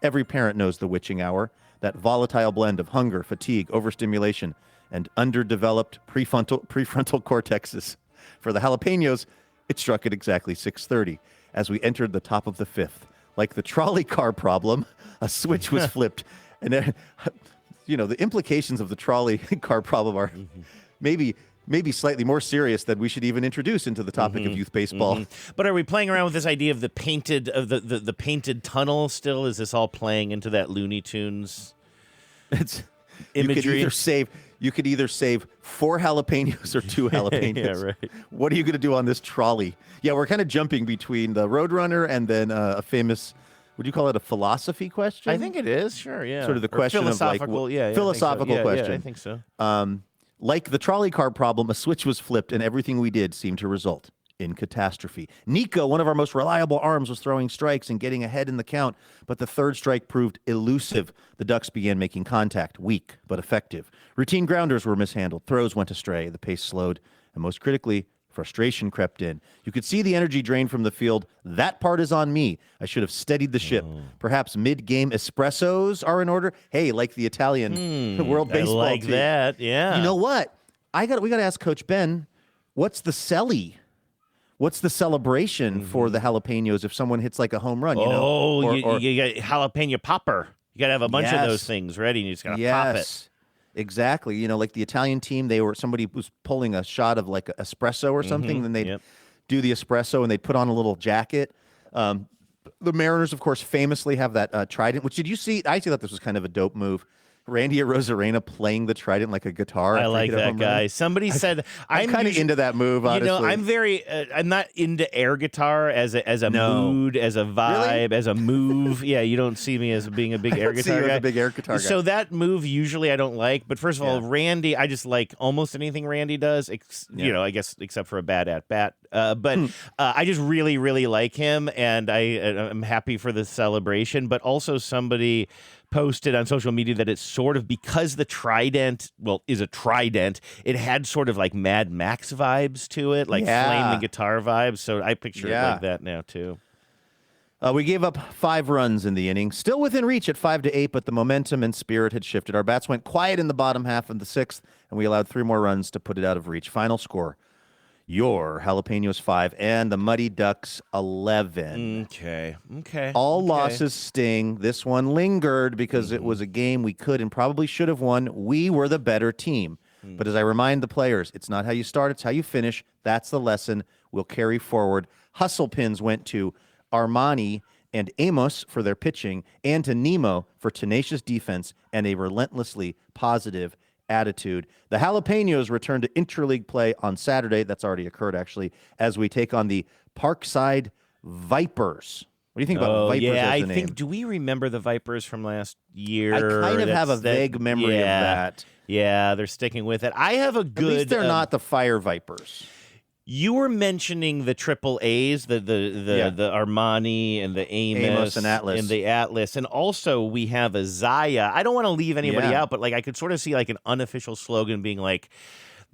Every parent knows the witching hour, that volatile blend of hunger, fatigue, overstimulation, and underdeveloped prefrontal cortexes. For the Jalapenos, it struck at exactly 6:30 as we entered the top of the 5th. Like the trolley car problem, a switch was flipped. And, the implications of the trolley car problem are maybe slightly more serious than we should even introduce into the topic of youth baseball. But are we playing around with this idea of the painted tunnel still? Is this all playing into that Looney Tunes imagery? You could either save 4 jalapenos or 2 jalapenos. Yeah, right. What are you going to do on this trolley? Yeah, we're kind of jumping between the Roadrunner and then a famous, would you call it a philosophy question? I think it is, sure, yeah. Sort of the question of like philosophical question. I think so. Like the trolley car problem, a switch was flipped and everything we did seemed to result in catastrophe. Nico, one of our most reliable arms, was throwing strikes and getting ahead in the count, but the 3rd strike proved elusive. The Ducks began making contact, weak but effective. Routine grounders were mishandled, throws went astray, the pace slowed, and most critically, frustration crept in. You could see the energy drain from the field. That part is on me. I should have steadied the ship. Perhaps mid-game espressos are in order. Hey, like the Italian World Baseball I like team. that, yeah. You know what? We got to ask Coach Ben, what's the celly? what's the celebration for the jalapenos if someone hits like a home run? You know? Oh, you got jalapeno popper. You got to have a bunch of those things ready, and you just got to pop it. Exactly. You know, like the Italian team, somebody was pulling a shot of like espresso or something, then they'd do the espresso and they'd put on a little jacket. The Mariners, of course, famously have that trident, which did you see? I thought this was kind of a dope move. Randy Arozarena playing the trident like a guitar. I like that guy. Somebody said I'm kind of into that move. Honestly, you know, I'm very. I'm not into air guitar as a mood, as a vibe, as a move. Yeah, you don't see me as being a big air guitar guy. As a big air guitar guy. So that move usually I don't like. But first of all, Randy, I just like almost anything Randy does. You know, I guess except for a bad at bat. But I just really, really like him, and I'm happy for the celebration. But also somebody posted on social media that it's sort of because the trident, is a trident, it had sort of like Mad Max vibes to it, like Flame the Guitar vibes. So I picture it like that now too. We gave up 5 runs in the inning, still within reach at 5-8, but the momentum and spirit had shifted. Our bats went quiet in the bottom half of the 6th, and we allowed 3 more runs to put it out of reach. Final score: your Jalapenos 5 and the Muddy Ducks 11. Okay. All losses sting. This one lingered because it was a game we could and probably should have won. We were the better team. But as I remind the players, it's not how you start, it's how you finish. That's the lesson we'll carry forward. Hustle pins went to Armani and Amos for their pitching, and to Nemo for tenacious defense and a relentlessly positive attitude. The Jalapenos return to interleague play on Saturday. That's already occurred, actually, as we take on the Parkside Vipers. What do you think about Vipers as a name? Do we remember the Vipers from last year? I kind of have a vague memory of that. Yeah, they're sticking with it. I have a good... At least they're not the Fire Vipers. You were mentioning the triple A's, the Armani and the Amos and Atlas. And the Atlas. And also we have a Zaya. I don't want to leave anybody out, but like I could sort of see like an unofficial slogan being like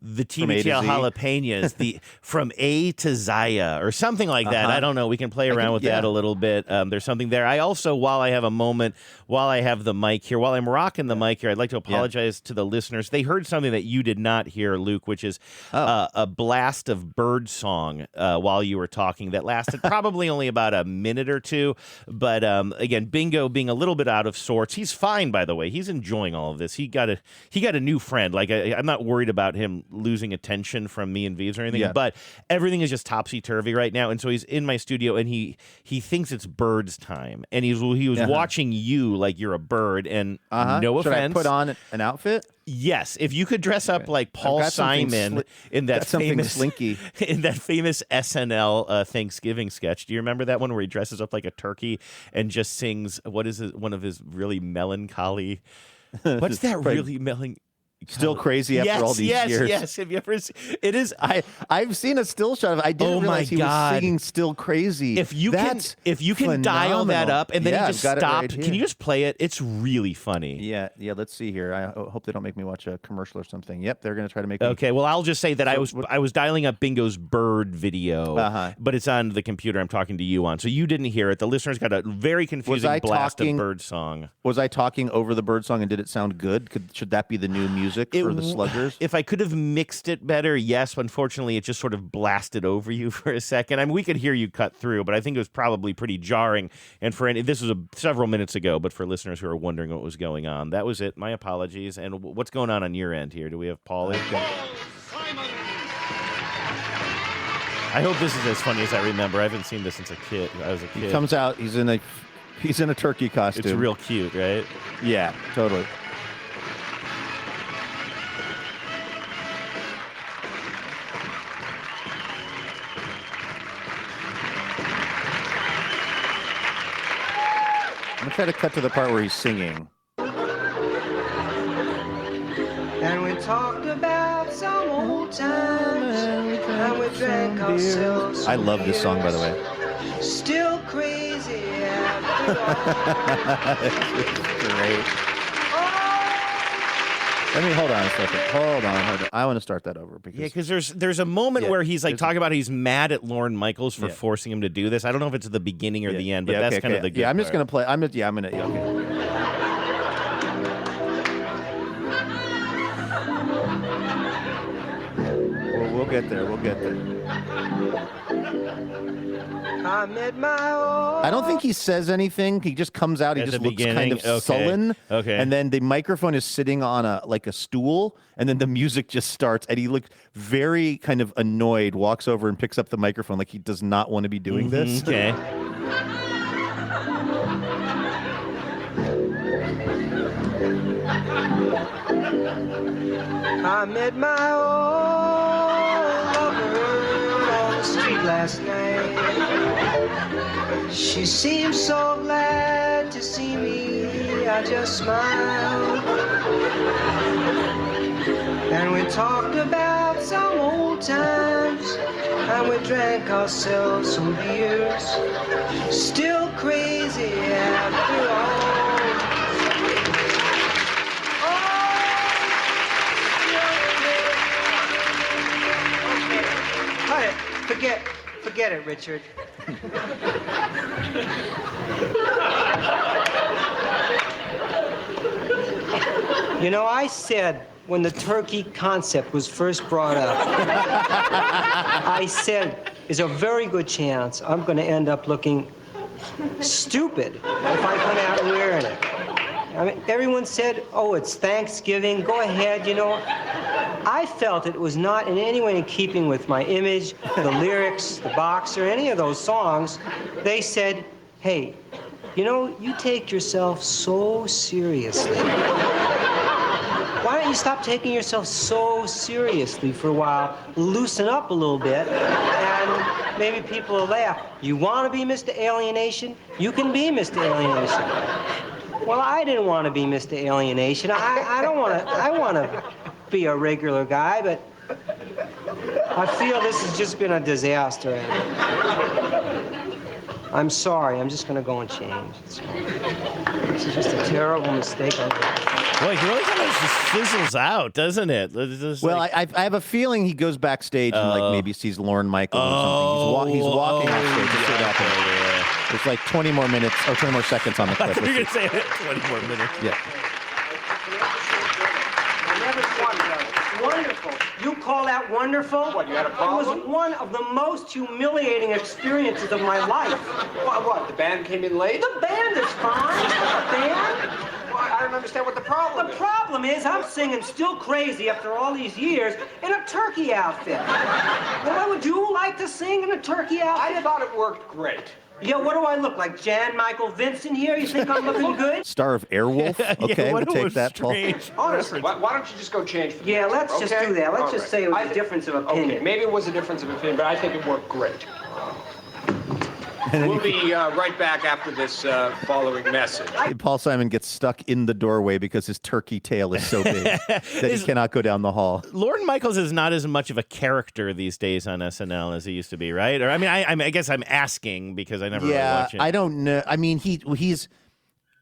the TBTL Jalapenos, the from A to Zaya or something like that. I don't know. We can play around with that a little bit. There's something there. I also, while I have a moment, while I have the mic here, while I'm rocking the mic here, I'd like to apologize to the listeners. They heard something that you did not hear, Luke, which is a blast of bird song while you were talking that lasted probably only about a minute or two. But again, Bingo being a little bit out of sorts. He's fine, by the way. He's enjoying all of this. He got a new friend. Like I'm not worried about him losing attention from me and V's or anything, but everything is just topsy-turvy right now. And so he's in my studio and he thinks it's birds time. And he was watching you like you're a bird. And no offense. Should I put on an outfit? Yes, if you could dress up like Paul Simon in that famous slinky in that famous SNL Thanksgiving sketch. Do you remember that one where he dresses up like a turkey and just sings one of his really melancholy? What's that really melancholy? Still crazy after all these years. Yes, have you ever seen it? Is I've seen a still shot of it. I didn't realize he was singing Still Crazy. If you can dial that up and then he just stopped, can you just play it? It's really funny. Yeah. Let's see here. I hope they don't make me watch a commercial or something. Yep, they're going to try to make me. Okay, well, I'll just say that I was dialing up Bingo's bird video, but it's on the computer I'm talking to you on, so you didn't hear it. The listeners got a very confusing blast of bird song. Was I talking over the bird song and did it sound good? Should that be the new music for the Sluggers? If I could have mixed it better, yes. Unfortunately, it just sort of blasted over you for a second. I mean, we could hear you cut through, but I think it was probably pretty jarring. And this was several minutes ago, but for listeners who are wondering what was going on, that was it. My apologies. And what's going on your end here? Do we have Paul? I hope this is as funny as I remember. I haven't seen this since I was a kid. He comes out. He's in a turkey costume. It's real cute, right? Yeah, totally. I'm going to try to cut to the part where he's singing. And we talked about some old times, and we drank ourselves. I love this song, by the way. Still crazy after Great. Let me hold on a second. Hold on. I want to start that over because there's a moment where he's like talking about he's mad at Lorne Michaels for forcing him to do this. I don't know if it's the beginning or the end, but that's kind of the good I'm just part. gonna play. I'm gonna. Okay. We'll get there. We'll get there. I met my old. I don't think he says anything. He just comes out. He At just the looks kind of beginning? Okay. sullen. Okay. And then the microphone is sitting on a stool, and then the music just starts, and he looks very kind of annoyed, walks over and picks up the microphone like he does not want to be doing this. Okay. I met my old lover on the street last night. She seemed so glad to see me, I just smiled. And we talked about some old times, and we drank ourselves some beers. Still crazy after all. Forget it, Richard. You know, I said when the turkey concept was first brought up, I said, there's a very good chance I'm going to end up looking stupid if I come out wearing it. I mean, everyone said, oh, it's Thanksgiving, go ahead, you know. I felt it was not in any way in keeping with my image, the lyrics, the box, or any of those songs. They said, hey, you know, you take yourself so seriously. Why don't you stop taking yourself so seriously for a while, loosen up a little bit, and maybe people will laugh. You want to be Mr. Alienation? You can be Mr. Alienation. Well, I didn't want to be Mr. Alienation. I don't want to. I want to be a regular guy, but I feel this has just been a disaster. I'm sorry. I'm just going to go and change. This is just a terrible mistake I made. Boy, he really kind of just fizzles out, doesn't it? Well, I have a feeling he goes backstage and like maybe sees Lorne Michaels or something. He's walking off stage. Just so that There's like 20 more minutes or 20 more seconds on the clip. You're going to say 20 more minutes. Yeah. Wonderful. You call that wonderful? What, you had a problem? It was one of the most humiliating experiences of my life. What, the band came in late? The band is fine. The band? Well, I don't understand what the problem is. The problem is I'm singing Still Crazy after all these years in a turkey outfit. Well, would you like to sing in a turkey outfit? I thought it worked great. Yeah, what do I look like? Jan Michael Vincent here? You think I'm looking good? Star of Airwolf. Okay, we'll take that, Paul. Honestly, why don't you just go change for the Yeah, next let's one, just okay? do that. Let's All just right. say it was a difference of opinion. Okay, maybe it was a difference of opinion, but I think it worked great. We'll be right back after this following message. Paul Simon gets stuck in the doorway because his turkey tail is so big that he cannot go down the hall. Lorne Michaels is not as much of a character these days on SNL as he used to be, right? Or I mean, I guess I'm asking because I never really watch it. I don't know. I mean, he's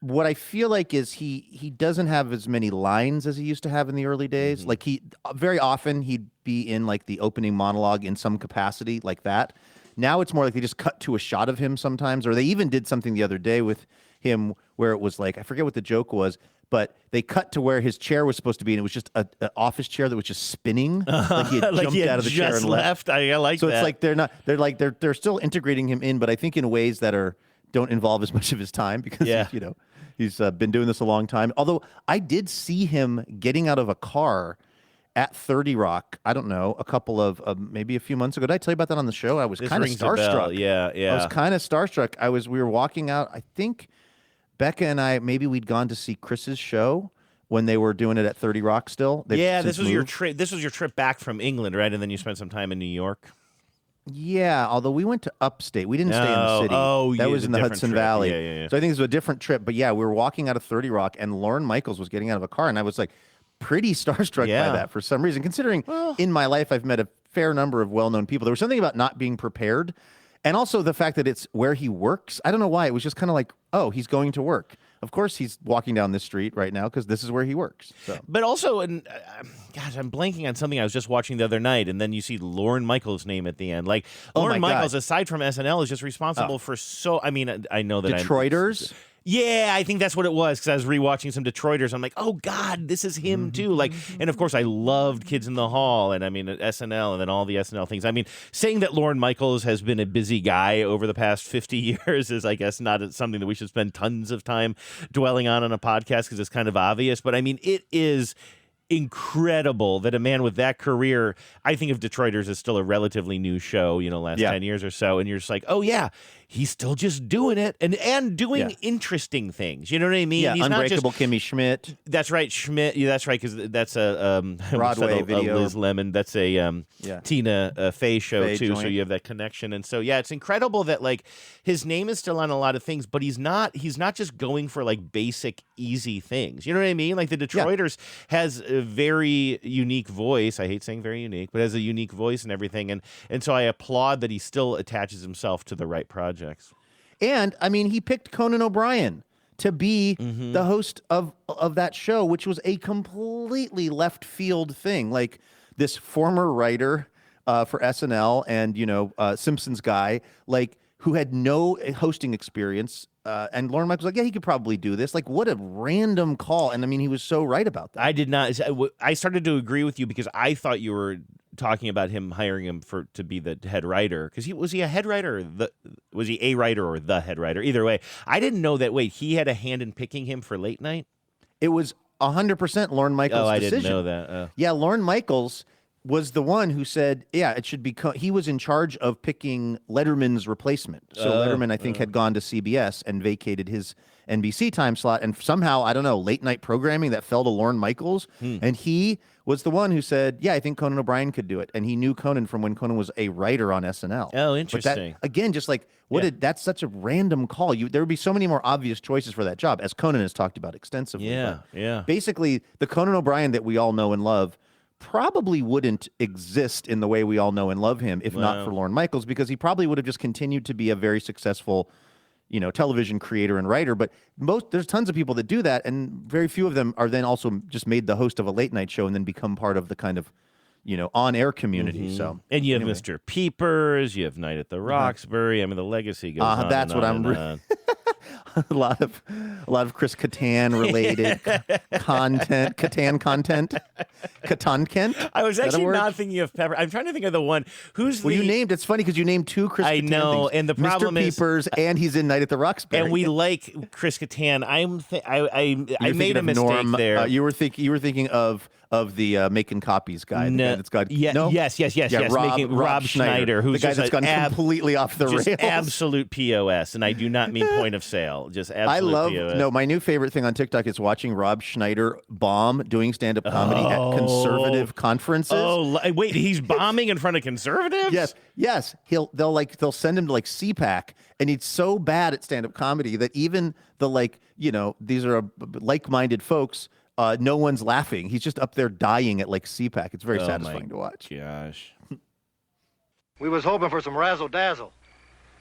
what I feel like is he doesn't have as many lines as he used to have in the early days. Like he very often he'd be in like the opening monologue in some capacity like that. Now it's more like they just cut to a shot of him sometimes, or they even did something the other day with him where it was like, I forget what the joke was, but they cut to where his chair was supposed to be, and it was just an office chair that was just spinning, like he had jumped out of the chair and left. I like so that. So it's like they're still integrating him in, but I think in ways that don't involve as much of his time because he's been doing this a long time. Although I did see him getting out of a car at 30 Rock, I don't know, maybe a few months ago. Did I tell you about that on the show? I was kind of starstruck. Yeah. I was kind of starstruck. We were walking out. I think Becca and I, maybe we'd gone to see Chris's show when they were doing it at 30 Rock still. This was your trip. This was your trip back from England, right? And then you spent some time in New York. Yeah, although we went to upstate. We didn't stay in the city. That was in the Hudson Valley. Yeah. So I think it was a different trip. But yeah, we were walking out of 30 Rock, and Lorne Michaels was getting out of a car, and I was like, pretty starstruck by that for some reason, considering in my life I've met a fair number of well-known people. There was something about not being prepared, and also the fact that it's where he works. I don't know why. It was just kind of like, oh, he's going to work. Of course he's walking down this street right now because this is where he works. So. But also, gosh, I'm blanking on something I was just watching the other night, and then you see Lorne Michaels' name at the end. Like, Lorne Michaels, aside from SNL, is just responsible for I mean, I know that Detroiters? Yeah, I think that's what it was, because I was rewatching some Detroiters. I'm like, oh, God, this is him, too. Like, and, of course, I loved Kids in the Hall, and, I mean, SNL, and then all the SNL things. I mean, saying that Lorne Michaels has been a busy guy over the past 50 years is, I guess, not something that we should spend tons of time dwelling on a podcast, because it's kind of obvious. But, I mean, it is incredible that a man with that career, I think of Detroiters as still a relatively new show, last 10 years or so, and you're just like, oh, yeah, he's still just doing it and doing interesting things. You know what I mean? Yeah, He's Unbreakable not just, Kimmy Schmidt. That's right, Schmidt. Yeah, that's right, because that's a Broadway video. Liz Lemon. That's a Tina Fey show, Fey too, joint. so you have that connection. And so, yeah, it's incredible that, like, his name is still on a lot of things, but he's not just going for, like, basic, easy things. You know what I mean? Like, the Detroiters has a very unique voice. I hate saying very unique, but has a unique voice and everything. And so I applaud that he still attaches himself to the right projects. And, I mean, he picked Conan O'Brien to be the host of that show, which was a completely left field thing. Like, this former writer for SNL and, Simpsons guy, like, who had no hosting experience. And Lorne Michaels was like, yeah, he could probably do this. Like, what a random call. And, I mean, he was so right about that. I did not. I started to agree with you because I thought you were talking about him hiring him to be the head writer, because was he a head writer or was he a writer or the head writer? Either way, I didn't know that. Wait, he had a hand in picking him for late night? It was 100% Lorne Michaels' decision. I didn't know that. Yeah, Lorne Michaels was the one who said, yeah, it should be. He was in charge of picking Letterman's replacement. So Letterman, I think, had gone to CBS and vacated his NBC time slot, and somehow, I don't know, late night programming that fell to Lorne Michaels, and he was the one who said, yeah, I think Conan O'Brien could do it. And he knew Conan from when Conan was a writer on SNL. Oh, interesting. But that, again, just like, that's such a random call. There would be so many more obvious choices for that job, as Conan has talked about extensively. Yeah. Basically, the Conan O'Brien that we all know and love probably wouldn't exist in the way we all know and love him if not for Lorne Michaels, because he probably would have just continued to be a very successful television creator and writer. But there's tons of people that do that, and very few of them are then also just made the host of a late night show and then become part of the kind of, on-air community. So, and you have Mr. Peepers, you have Night at the Roxbury. I mean, the legacy goes on. That's and what on I'm. and a lot of Chris Kattan related content. Catan Kent. I was actually not thinking of Pepper. I'm trying to think of the one who's. Well, you named. It's funny because you named two Chris. I Kattan know, things. and the problem Mr. is Peepers, and he's in Night at the Roxbury. And we like Chris Kattan. I made a mistake Norm, there. You were thinking of the making copies guy. The guy that's got Yes. Rob Schneider, who's the guy just that's gone completely off the rails. Absolute POS, and I do not mean point of sale. Just absolute I love POS. my new favorite thing on TikTok is watching Rob Schneider bomb doing stand-up comedy at conservative conferences. Oh, wait, he's bombing in front of conservatives? Yes. They'll send him to like CPAC, and he's so bad at stand-up comedy that even these are like-minded folks. No one's laughing. He's just up there dying at like CPAC. It's very satisfying to watch. Gosh. We was hoping for some razzle-dazzle.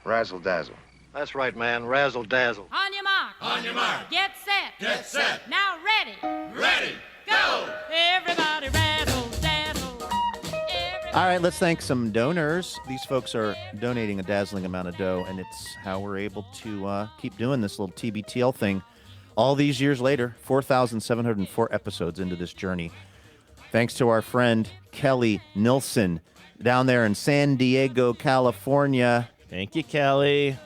Razzle-dazzle. That's right, man. Razzle-dazzle. On your mark. On your mark. Get set. Get set. Now ready. Ready. Go. Everybody razzle dazzle. All right, let's thank some donors. These folks are donating a dazzling amount of dough, and it's how we're able to keep doing this little TBTL thing all these years later, 4,704 episodes into this journey. Thanks to our friend Kelly Nilsson down there in San Diego, California. Thank you, Kelly.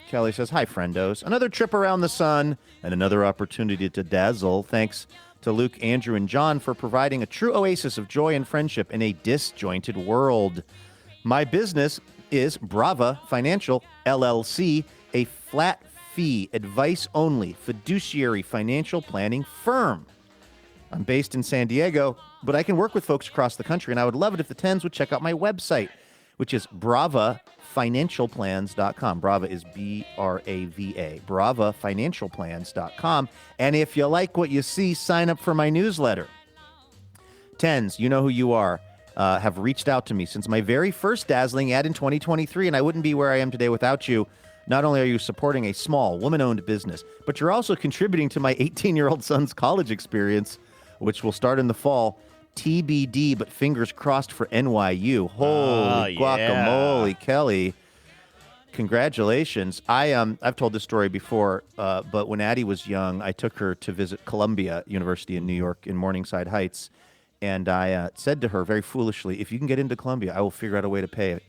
Kelly says, hi, friendos. Another trip around the sun and another opportunity to dazzle. Thanks to Luke, Andrew, and John for providing a true oasis of joy and friendship in a disjointed world. My business is Brava Financial, LLC, a flat fee, advice-only, fiduciary financial planning firm. I'm based in San Diego, but I can work with folks across the country, and I would love it if the Tens would check out my website, which is bravafinancialplans.com. Brava is B-R-A-V-A, bravafinancialplans.com. And if you like what you see, sign up for my newsletter. Tens, you know who you are, have reached out to me since my very first dazzling ad in 2023, and I wouldn't be where I am today without you. Not only are you supporting a small, woman-owned business, but you're also contributing to my 18-year-old son's college experience, which will start in the fall. TBD, but fingers crossed for NYU. Holy guacamole, Kelly. Congratulations. I've told this story before, but when Addie was young, I took her to visit Columbia University in New York in Morningside Heights, and I said to her very foolishly, if you can get into Columbia, I will figure out a way to pay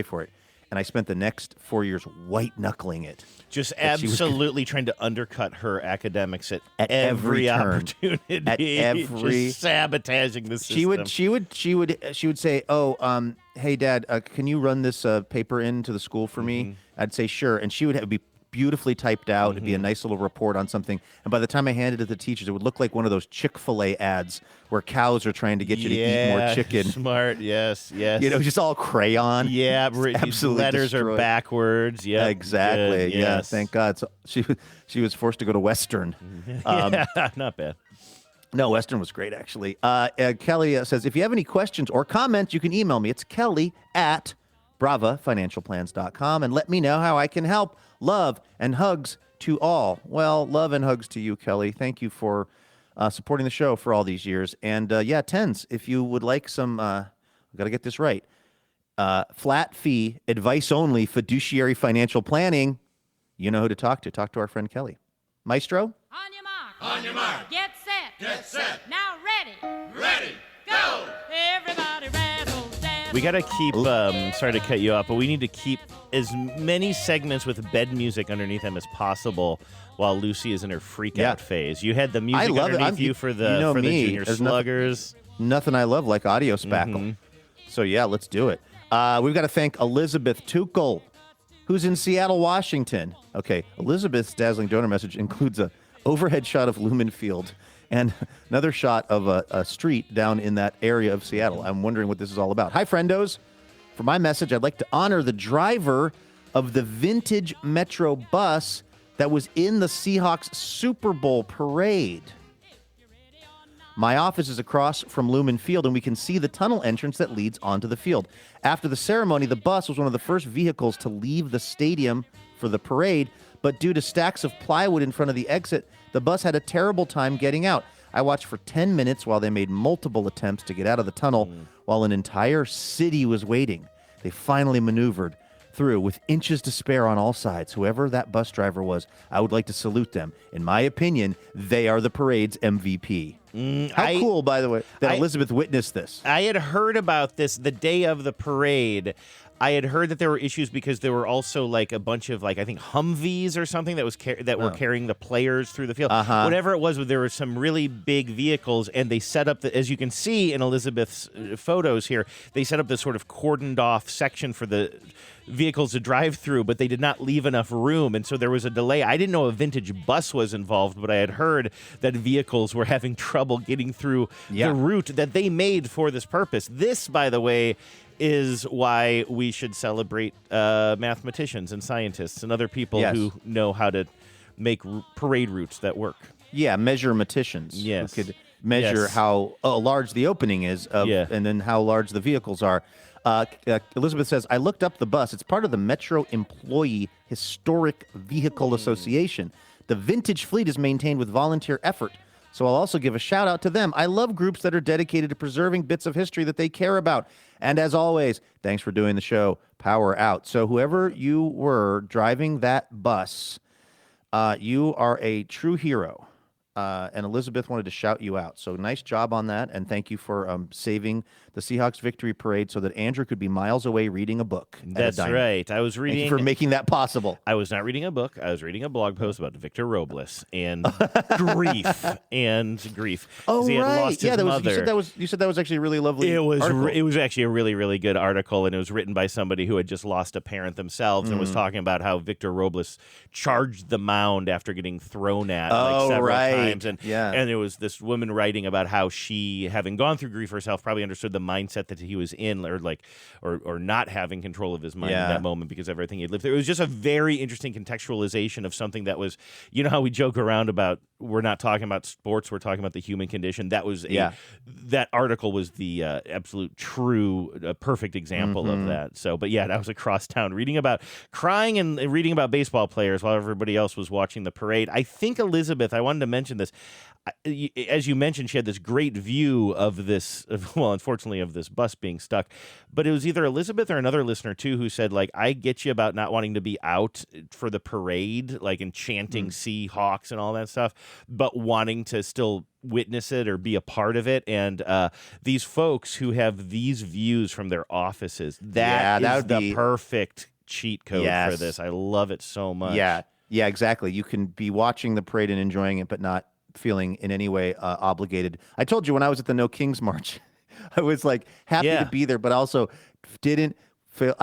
for it. And I spent the next 4 years white-knuckling it. Just absolutely trying to undercut her academics at every turn. opportunity. At every just sabotaging the system. She would say, "Oh, hey, Dad, can you run this paper into the school for me?" I'd say, "Sure," and she would be beautifully typed out. It'd be a nice little report on something. And by the time I handed it to the teachers, it would look like one of those Chick-fil-A ads where cows are trying to get you to eat more chicken. Smart, yes. Just all crayon. Yeah, absolutely letters destroyed. are backwards. Yeah, exactly. Good, Yeah, yes. thank God. So she was forced to go to Western. Yeah, not bad. No, Western was great, actually. Kelly says, if you have any questions or comments, you can email me. It's kelly@bravafinancialplans.com, and let me know how I can help. Love and hugs to all. Well, love and hugs to you, Kelly. Thank you for supporting the show for all these years. And Tens, if you would like some, I've got to get this right, flat fee, advice only, fiduciary financial planning, you know who to talk to. Talk to our friend Kelly. Maestro? On your mark. Get set. Get set. Now ready. Ready. Go. Everybody rattle, dazzle. We got to keep, sorry to cut you off, but we need to keep as many segments with bed music underneath them as possible while Lucy is in her freak out phase. You had the music underneath you for the Junior Sluggers. Nothing I love like audio spackle. So, let's do it. We've got to thank Elizabeth Tuchel, who's in Seattle, Washington. Okay, Elizabeth's dazzling donor message includes a overhead shot of Lumen Field and another shot of a street down in that area of Seattle. I'm wondering what this is all about. Hi, friendos. For my message, I'd like to honor the driver of the vintage Metro bus that was in the Seahawks Super Bowl parade. My office is across from Lumen Field, and we can see the tunnel entrance that leads onto the field. After the ceremony, the bus was one of the first vehicles to leave the stadium for the parade, but due to stacks of plywood in front of the exit, the bus had a terrible time getting out. I watched for 10 minutes while they made multiple attempts to get out of the tunnel while an entire city was waiting. They finally maneuvered through with inches to spare on all sides. Whoever that bus driver was, I would like to salute them. In my opinion, they are the parade's MVP. How cool, by the way, that Elizabeth witnessed this. I had heard about this the day of the parade. I had heard that there were issues because there were also like a bunch of I think Humvees or something that was were carrying the players through the field. Whatever it was, there were some really big vehicles, and they set up as you can see in Elizabeth's photos here, they set up this sort of cordoned off section for the vehicles to drive through, but they did not leave enough room, and so there was a delay. I didn't know a vintage bus was involved, but I had heard that vehicles were having trouble getting through the route that they made for this purpose. This, by the way, is why we should celebrate mathematicians and scientists and other people who know how to make parade routes that work. Yeah, measurematicians. Yes. Who could measure how large the opening is and then how large the vehicles are. Elizabeth says, I looked up the bus. It's part of the Metro Employee Historic Vehicle Association. The vintage fleet is maintained with volunteer effort. So I'll also give a shout out to them. I love groups that are dedicated to preserving bits of history that they care about. And as always, thanks for doing the show. Power out. So whoever you were driving that bus, you are a true hero. And Elizabeth wanted to shout you out. So nice job on that. And thank you for saving the Seahawks victory parade so that Andrew could be miles away reading a book. That's right. I was reading. Thank you for making that possible. I was not reading a book. I was reading a blog post about Victor Robles and grief. Oh, he had right. lost his mother. You said that was actually a really lovely article. It was actually a really, really good article, and it was written by somebody who had just lost a parent themselves and was talking about how Victor Robles charged the mound after getting thrown at several times. And it was this woman writing about how she, having gone through grief herself, probably understood the mindset that he was in, or not having control of his mind in that moment because of everything he'd lived through. It was just a very interesting contextualization of something that was, you know how we joke around about we're not talking about sports, we're talking about the human condition. That was that article was the absolute true perfect example of that. So, but that was across town crying and reading about baseball players while everybody else was watching the parade. I think Elizabeth, I wanted to mention mentioned this. As you mentioned, she had this great view of this, well, unfortunately, of this bus being stuck. But it was either Elizabeth or another listener, too, who said, like, I get you about not wanting to be out for the parade, like, and chanting Seahawks and all that stuff, but wanting to still witness it or be a part of it. And these folks who have these views from their offices, that is the perfect cheat code for this. I love it so much. Yeah, exactly. You can be watching the parade and enjoying it, but not feeling in any way obligated. I told you when I was at the No Kings March, I was like happy to be there, but also didn't feel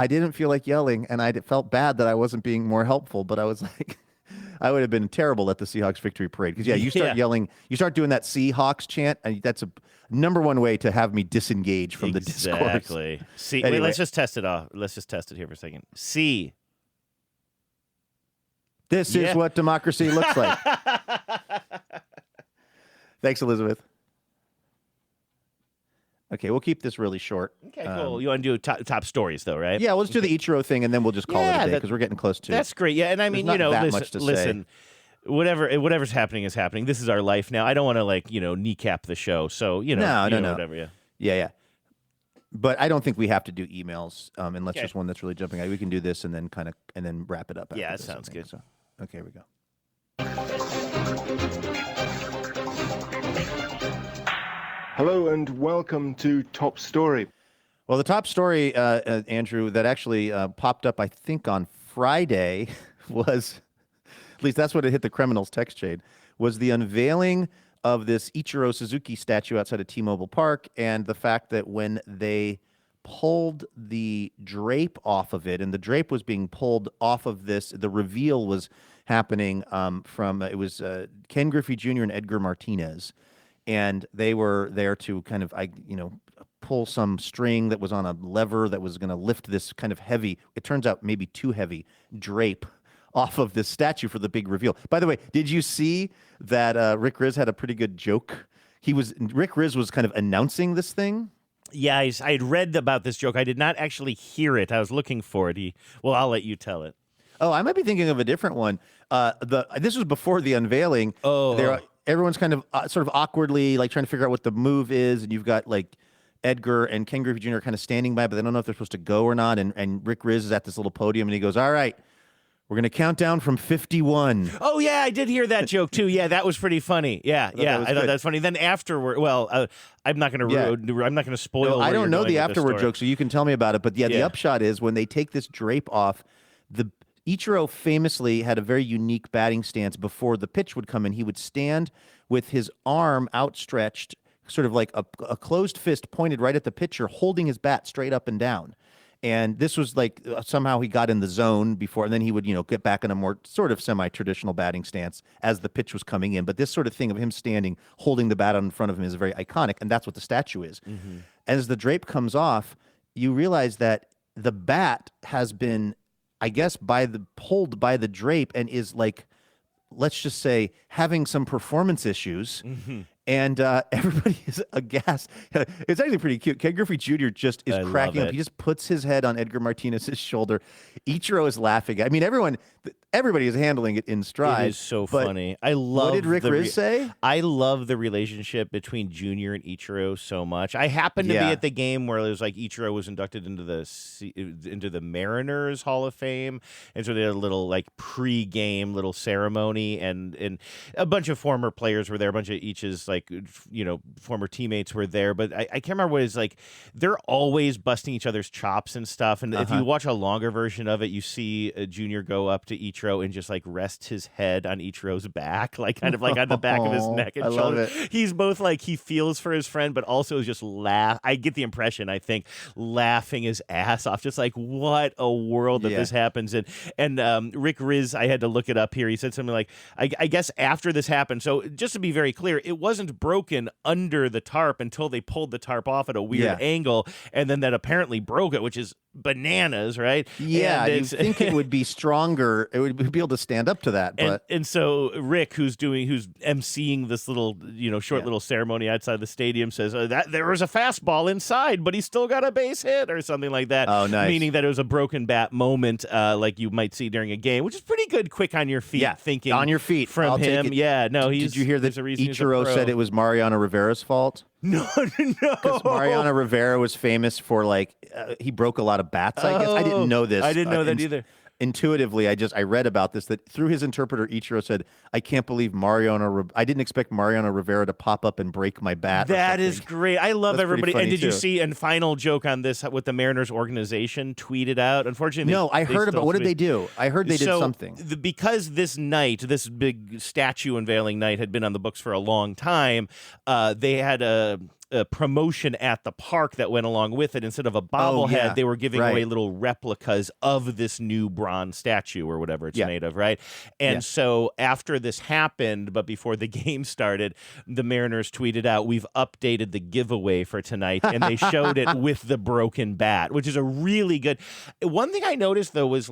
like yelling, and I felt bad that I wasn't being more helpful. But I was like, I would have been terrible at the Seahawks victory parade because you start yelling, you start doing that Seahawks chant, and that's a number one way to have me disengage from the discourse. Exactly. Anyway. Wait, let's just test it off. Let's just test it here for a second. C. This is what democracy looks like. Thanks, Elizabeth. Okay, we'll keep this really short. Okay, cool. You want to do top stories, though, right? Yeah, let's do the Ichiro thing, and then we'll just call it a day because we're getting close to. That's great. Yeah, and I mean, listen. Whatever's happening is happening. This is our life now. I don't want to kneecap the show. So no, whatever. Yeah. But I don't think we have to do emails unless there's one that's really jumping out. We can do this and then wrap it up. Yeah, that sounds good. So, okay, here we go. Hello and welcome to Top Story. Well, the top story, Andrew, that actually popped up, I think, on Friday was, at least that's what it hit the criminals text chain, was the unveiling of this Ichiro Suzuki statue outside of T-Mobile Park, and the fact that when they pulled the drape off of it, and the drape was being pulled off of this, the reveal was happening it was Ken Griffey Jr. and Edgar Martinez, and they were there to kind of, pull some string that was on a lever that was going to lift this kind of heavy, it turns out maybe too heavy, drape off of this statue for the big reveal. By the way, did you see that Rick Riz had a pretty good joke? Rick Riz was kind of announcing this thing. Yeah, I had read about this joke. I did not actually hear it. I was looking for it. I'll let you tell it. Oh, I might be thinking of a different one. This was before the unveiling. Everyone's kind of sort of awkwardly trying to figure out what the move is, and you've got Edgar and Ken Griffey Jr. kind of standing by, but they don't know if they're supposed to go or not. And Rick Riz is at this little podium, and he goes, "All right, we're going to count down from 51. Oh, yeah, I did hear that joke, too. Yeah, that was pretty funny. I thought that's funny. Then afterward, I'm not going to spoil. No, I don't know the afterward joke, so you can tell me about it. But the upshot is when they take this drape off, Ichiro famously had a very unique batting stance before the pitch would come in. He would stand with his arm outstretched, sort of like a closed fist pointed right at the pitcher, holding his bat straight up and down. And this was somehow he got in the zone before, and then he would, get back in a more sort of semi-traditional batting stance as the pitch was coming in. But this sort of thing of him standing, holding the bat out in front of him is very iconic, and that's what the statue is. Mm-hmm. As the drape comes off, you realize that the bat has been, I guess, pulled by the drape and is let's just say, having some performance issues. Mm-hmm. And everybody is aghast. It's actually pretty cute. Ken Griffey Jr. just is cracking up. He just puts his head on Edgar Martinez's shoulder. Ichiro is laughing. I mean, everybody is handling it in stride. It is so funny. I love. What did Rick Riz say? I love the relationship between Junior and Ichiro so much. I happened to be at the game where it was Ichiro was inducted into the Mariners Hall of Fame, and so they had a little pre-game little ceremony, and a bunch of former players were there. A bunch of Ich's former teammates were there, but I can't remember what it's like. They're always busting each other's chops and stuff. And if you watch a longer version of it, you see Junior go up to Ichiro and just rest his head on Ichiro's back, kind of on the back of his neck and shoulder. He's both he feels for his friend, but also is just I get the impression, I think, laughing his ass off, just what a world that this happens in. And Rick Riz, I had to look it up here. He said something I guess after this happened. So just to be very clear, it wasn't broken under the tarp until they pulled the tarp off at a weird angle, and then that apparently broke it, which is bananas, right? Yeah, you think it would be stronger. It would be able to stand up to that. But and so Rick, who's emceeing this little, short little ceremony outside the stadium, says that there was a fastball inside, but he still got a base hit or something like that. Oh, nice. Meaning that it was a broken bat moment, like you might see during a game, which is pretty good. Quick on your feet, thinking on your feet from I'll him. Take it. Yeah, no. Did you hear that Ichiro said it was Mariano Rivera's fault? No. Because Mariano Rivera was famous for he broke a lot of bats. I guess I didn't know this. I didn't know that either. Intuitively, I read about this, that through his interpreter, Ichiro said, I can't believe I didn't expect Mariano Rivera to pop up and break my bat. That is great. I love That's everybody. pretty And funny, did you too. see, and final joke on this, what the Mariners organization tweeted out? Unfortunately, No, I heard about, what did they do? I heard they did something. Because this big statue unveiling night had been on the books for a long time, they had a promotion at the park that went along with it. Instead of a bobblehead, they were giving away little replicas of this new bronze statue or whatever it's made of, right? And so after this happened, but before the game started, the Mariners tweeted out, we've updated the giveaway for tonight, and they showed it with the broken bat, which is a really good... One thing I noticed, though, was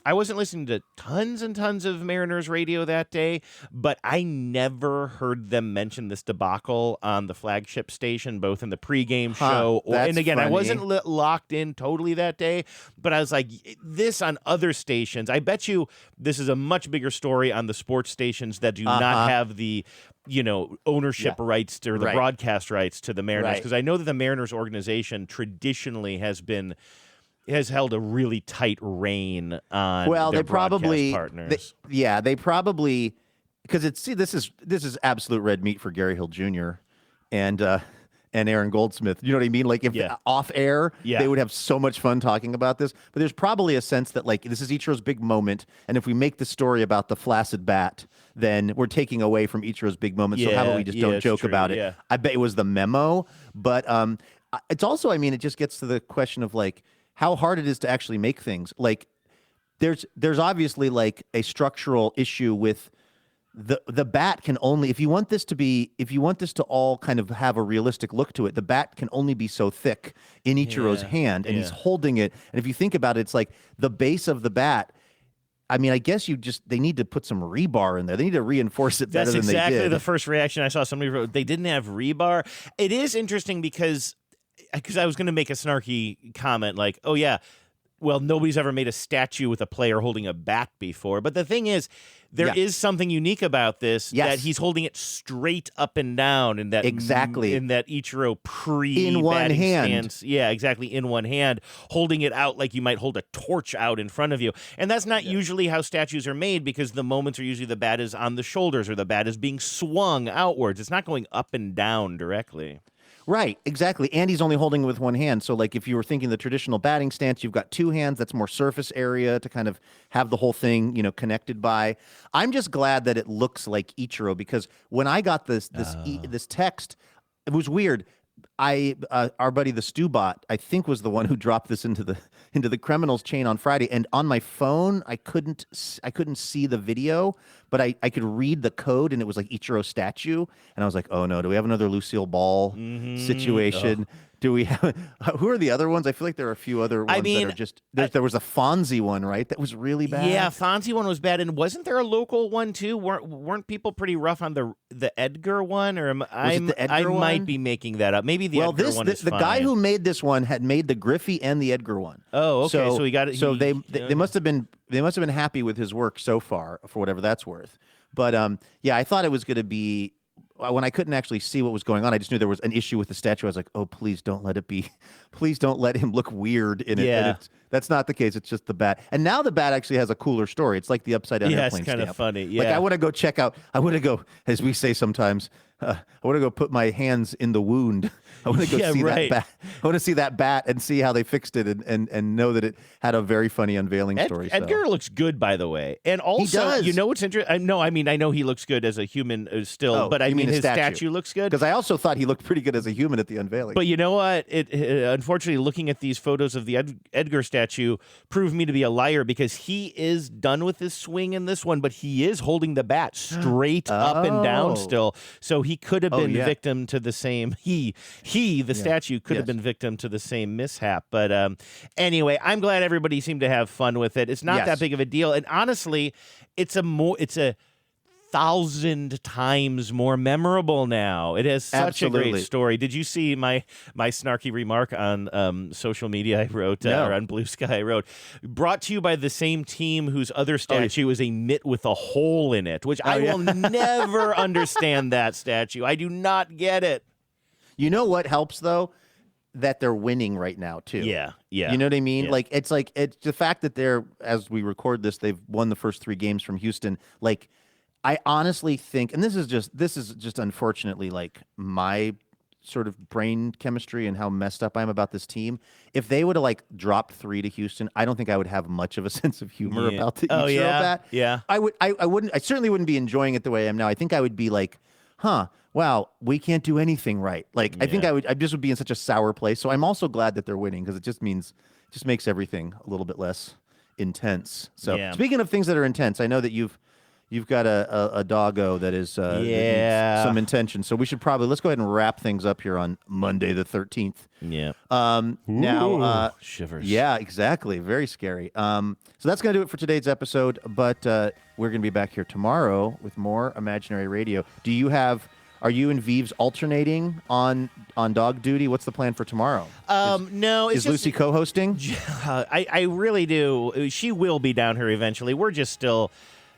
I wasn't listening to tons and tons of Mariners radio that day, but I never heard them mention this debacle on the flagship station, both in the pregame show. And again, I wasn't locked in totally that day, but I was like, this on other stations. I bet you this is a much bigger story on the sports stations that do not have the ownership rights or the broadcast rights to the Mariners. Because I know that the Mariners organization traditionally has held a really tight rein on their broadcast partners. They probably, because this is absolute red meat for Gary Hill Jr. and Aaron Goldsmith. You know what I mean? Like if off air, they would have so much fun talking about this. But there's probably a sense that this is Ichiro's big moment, and if we make the story about the flaccid bat, then we're taking away from Ichiro's big moment. So how about we just don't joke about it? I bet it was the memo, but it's also, it just gets to the question of how hard it is to actually make things. There's obviously a structural issue with the bat can only, if you want this to all kind of have a realistic look to it, the bat can only be so thick in Ichiro's hand, and he's holding it. And if you think about it, it's like the base of the bat. I guess they need to put some rebar in there. They need to reinforce it better than they did. That's exactly the first reaction I saw. Somebody wrote, they didn't have rebar. It is interesting because I was going to make a snarky comment well, nobody's ever made a statue with a player holding a bat before. But the thing is, there is something unique about this, that he's holding it straight up and down in that in that Ichiro in one hand stance. Yeah, exactly, in one hand, holding it out like you might hold a torch out in front of you. And that's not usually how statues are made, because the moments are usually the bat is on the shoulders or the bat is being swung outwards. It's not going up and down directly. Right, exactly. And he's only holding it with one hand. So, if you were thinking the traditional batting stance, you've got two hands. That's more surface area to kind of have the whole thing, connected by. I'm just glad that it looks like Ichiro, because when I got this text, it was weird. Our buddy the Stewbot, I think, was the one who dropped this into the criminals chain on Friday. And on my phone, I couldn't see the video, but I could read the code, and it was like Ichiro statue. And I was like, oh no, do we have another Lucille Ball situation? Do we have? Who are the other ones? I feel like there are a few other ones that are just. There was a Fonzie one, right? That was really bad. Yeah, Fonzie one was bad, and wasn't there a local one too? Weren't people pretty rough on the Edgar one? Or I might be making that up. Maybe the Edgar one is the fine. guy who made this one had made the Griffey and the Edgar one. Oh, okay. So he got it. So they must have been happy with his work so far, for whatever that's worth. But I thought it was going to be. When I couldn't actually see what was going on, I just knew there was an issue with the statue. I was like, oh, please don't let it be. Please don't let him look weird in it. Yeah. And that's not the case. It's just the bat. And now the bat actually has a cooler story. It's like the upside down airplane it's kind of funny. Yeah. I want to go check out. I want to go, as we say sometimes, I want to go put my hands in the wound. I want to go see that bat. I want to see that bat and see how they fixed it, and know that it had a very funny unveiling story. Edgar looks good, by the way. And also, you know what's interesting? I know he looks good as a human still, but I mean his statue looks good. Because I also thought he looked pretty good as a human at the unveiling. But you know what? Unfortunately, looking at these photos of the Edgar statue proved me to be a liar, because he is done with his swing in this one, but he is holding the bat straight up and down still. So he could have been yeah. victim to the same. The statue could have been victim to the same mishap. But anyway, I'm glad everybody seemed to have fun with it. It's not that big of a deal, and honestly, it's a 1,000 times more memorable now. It has such a great story. Did you see my snarky remark on social media I wrote, or on Blue Sky I wrote, brought to you by the same team whose other statue is a mitt with a hole in it, which I will never understand that statue. I do not get it. You know what helps, though? That they're winning right now, too. Yeah. You know what I mean? Yeah. It's the fact that they're, as we record this, they've won the first 3 games from Houston. Like, I honestly think, and this is just unfortunately like my sort of brain chemistry and how messed up I am about this team. If they would have like dropped 3 to Houston, I don't think I would have much of a sense of humor about the Ichiro bat. Yeah. I certainly wouldn't be enjoying it the way I am now. I think I would be like, wow, we can't do anything right. Like, I think I just would be in such a sour place. So I'm also glad that they're winning because it just makes everything a little bit less intense. So speaking of things that are intense, I know that you've got a doggo that is that needs some intention. So we should let's go ahead and wrap things up here on Monday the 13th. Yeah. Now shivers. Yeah, exactly. Very scary. So that's going to do it for today's episode, but we're going to be back here tomorrow with more Imaginary Radio. Are you and Vives alternating on dog duty? What's the plan for tomorrow? No. Is Lucy co-hosting? I really do. She will be down here eventually. We're just still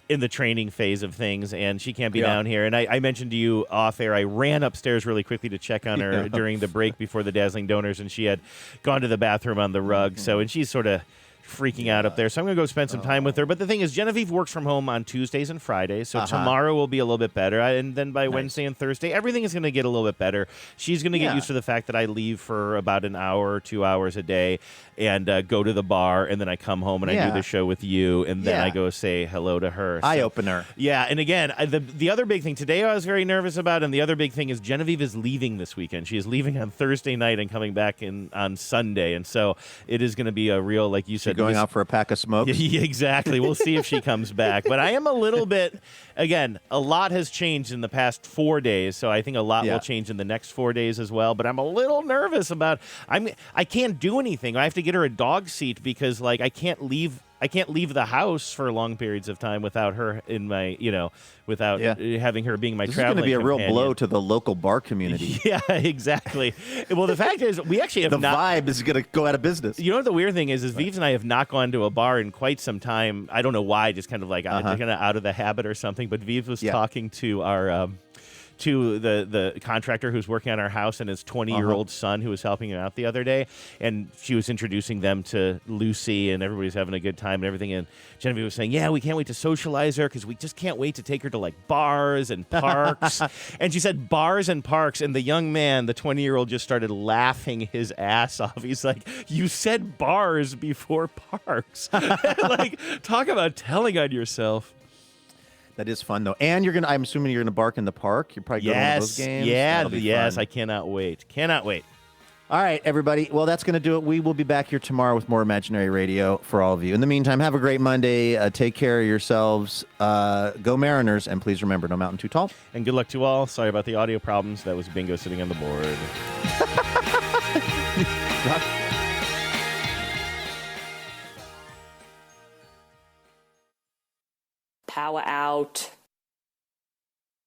in the training phase of things, and she can't be down here. And I mentioned to you off air, I ran upstairs really quickly to check on her during the break before the Dazzling Donors, and she had gone to the bathroom on the rug. So, and she's sort of freaking out up there. So I'm going to go spend some time with her. But the thing is, Genevieve works from home on Tuesdays and Fridays, so tomorrow will be a little bit better. And then by Wednesday and Thursday, everything is going to get a little bit better. She's going to get used to the fact that I leave for about an hour or 2 hours a day and go to the bar, and then I come home and I do the show with you, and then I go say hello to her. Eye-opener. Yeah, and again, the other big thing today I was very nervous about, and the other big thing is Genevieve is leaving this weekend. She is leaving on Thursday night and coming back on Sunday, and so it is going to be a real, like you said, going out for a pack of smokes? Yeah, exactly. We'll see if she comes back. But I am a little bit, again, a lot has changed in the past 4 days, so I think a lot will change in the next 4 days as well. But I'm a little nervous about, I can't do anything. I have to get her a dog seat because, like, I can't leave the house for long periods of time without her in my, without having her being my traveling companion. This is going to be a real blow to the local bar community. Yeah, exactly. Well, the fact is, we actually have the vibe is going to go out of business. You know what the weird thing is Vives and I have not gone to a bar in quite some time. I don't know why, just kind of like kind of out of the habit or something. But Vives was talking to our to the contractor who's working on our house and his 20-year-old son who was helping him out the other day, and she was introducing them to Lucy, and everybody's having a good time and everything, and Genevieve was saying, we can't wait to socialize her because we just can't wait to take her to like bars and parks. And she said bars and parks, and the young man, the 20-year-old, just started laughing his ass off. He's like, you said bars before parks. Like, talk about telling on yourself. That is fun, though. And I'm assuming you're going to bark in the park. You're probably going to one of those games. Yes, I cannot wait. Cannot wait. All right, everybody. Well, that's going to do it. We will be back here tomorrow with more Imaginary Radio for all of you. In the meantime, have a great Monday. Take care of yourselves. Go Mariners. And please remember, no mountain too tall. And good luck to all. Sorry about the audio problems. That was Bingo sitting on the board. Power out.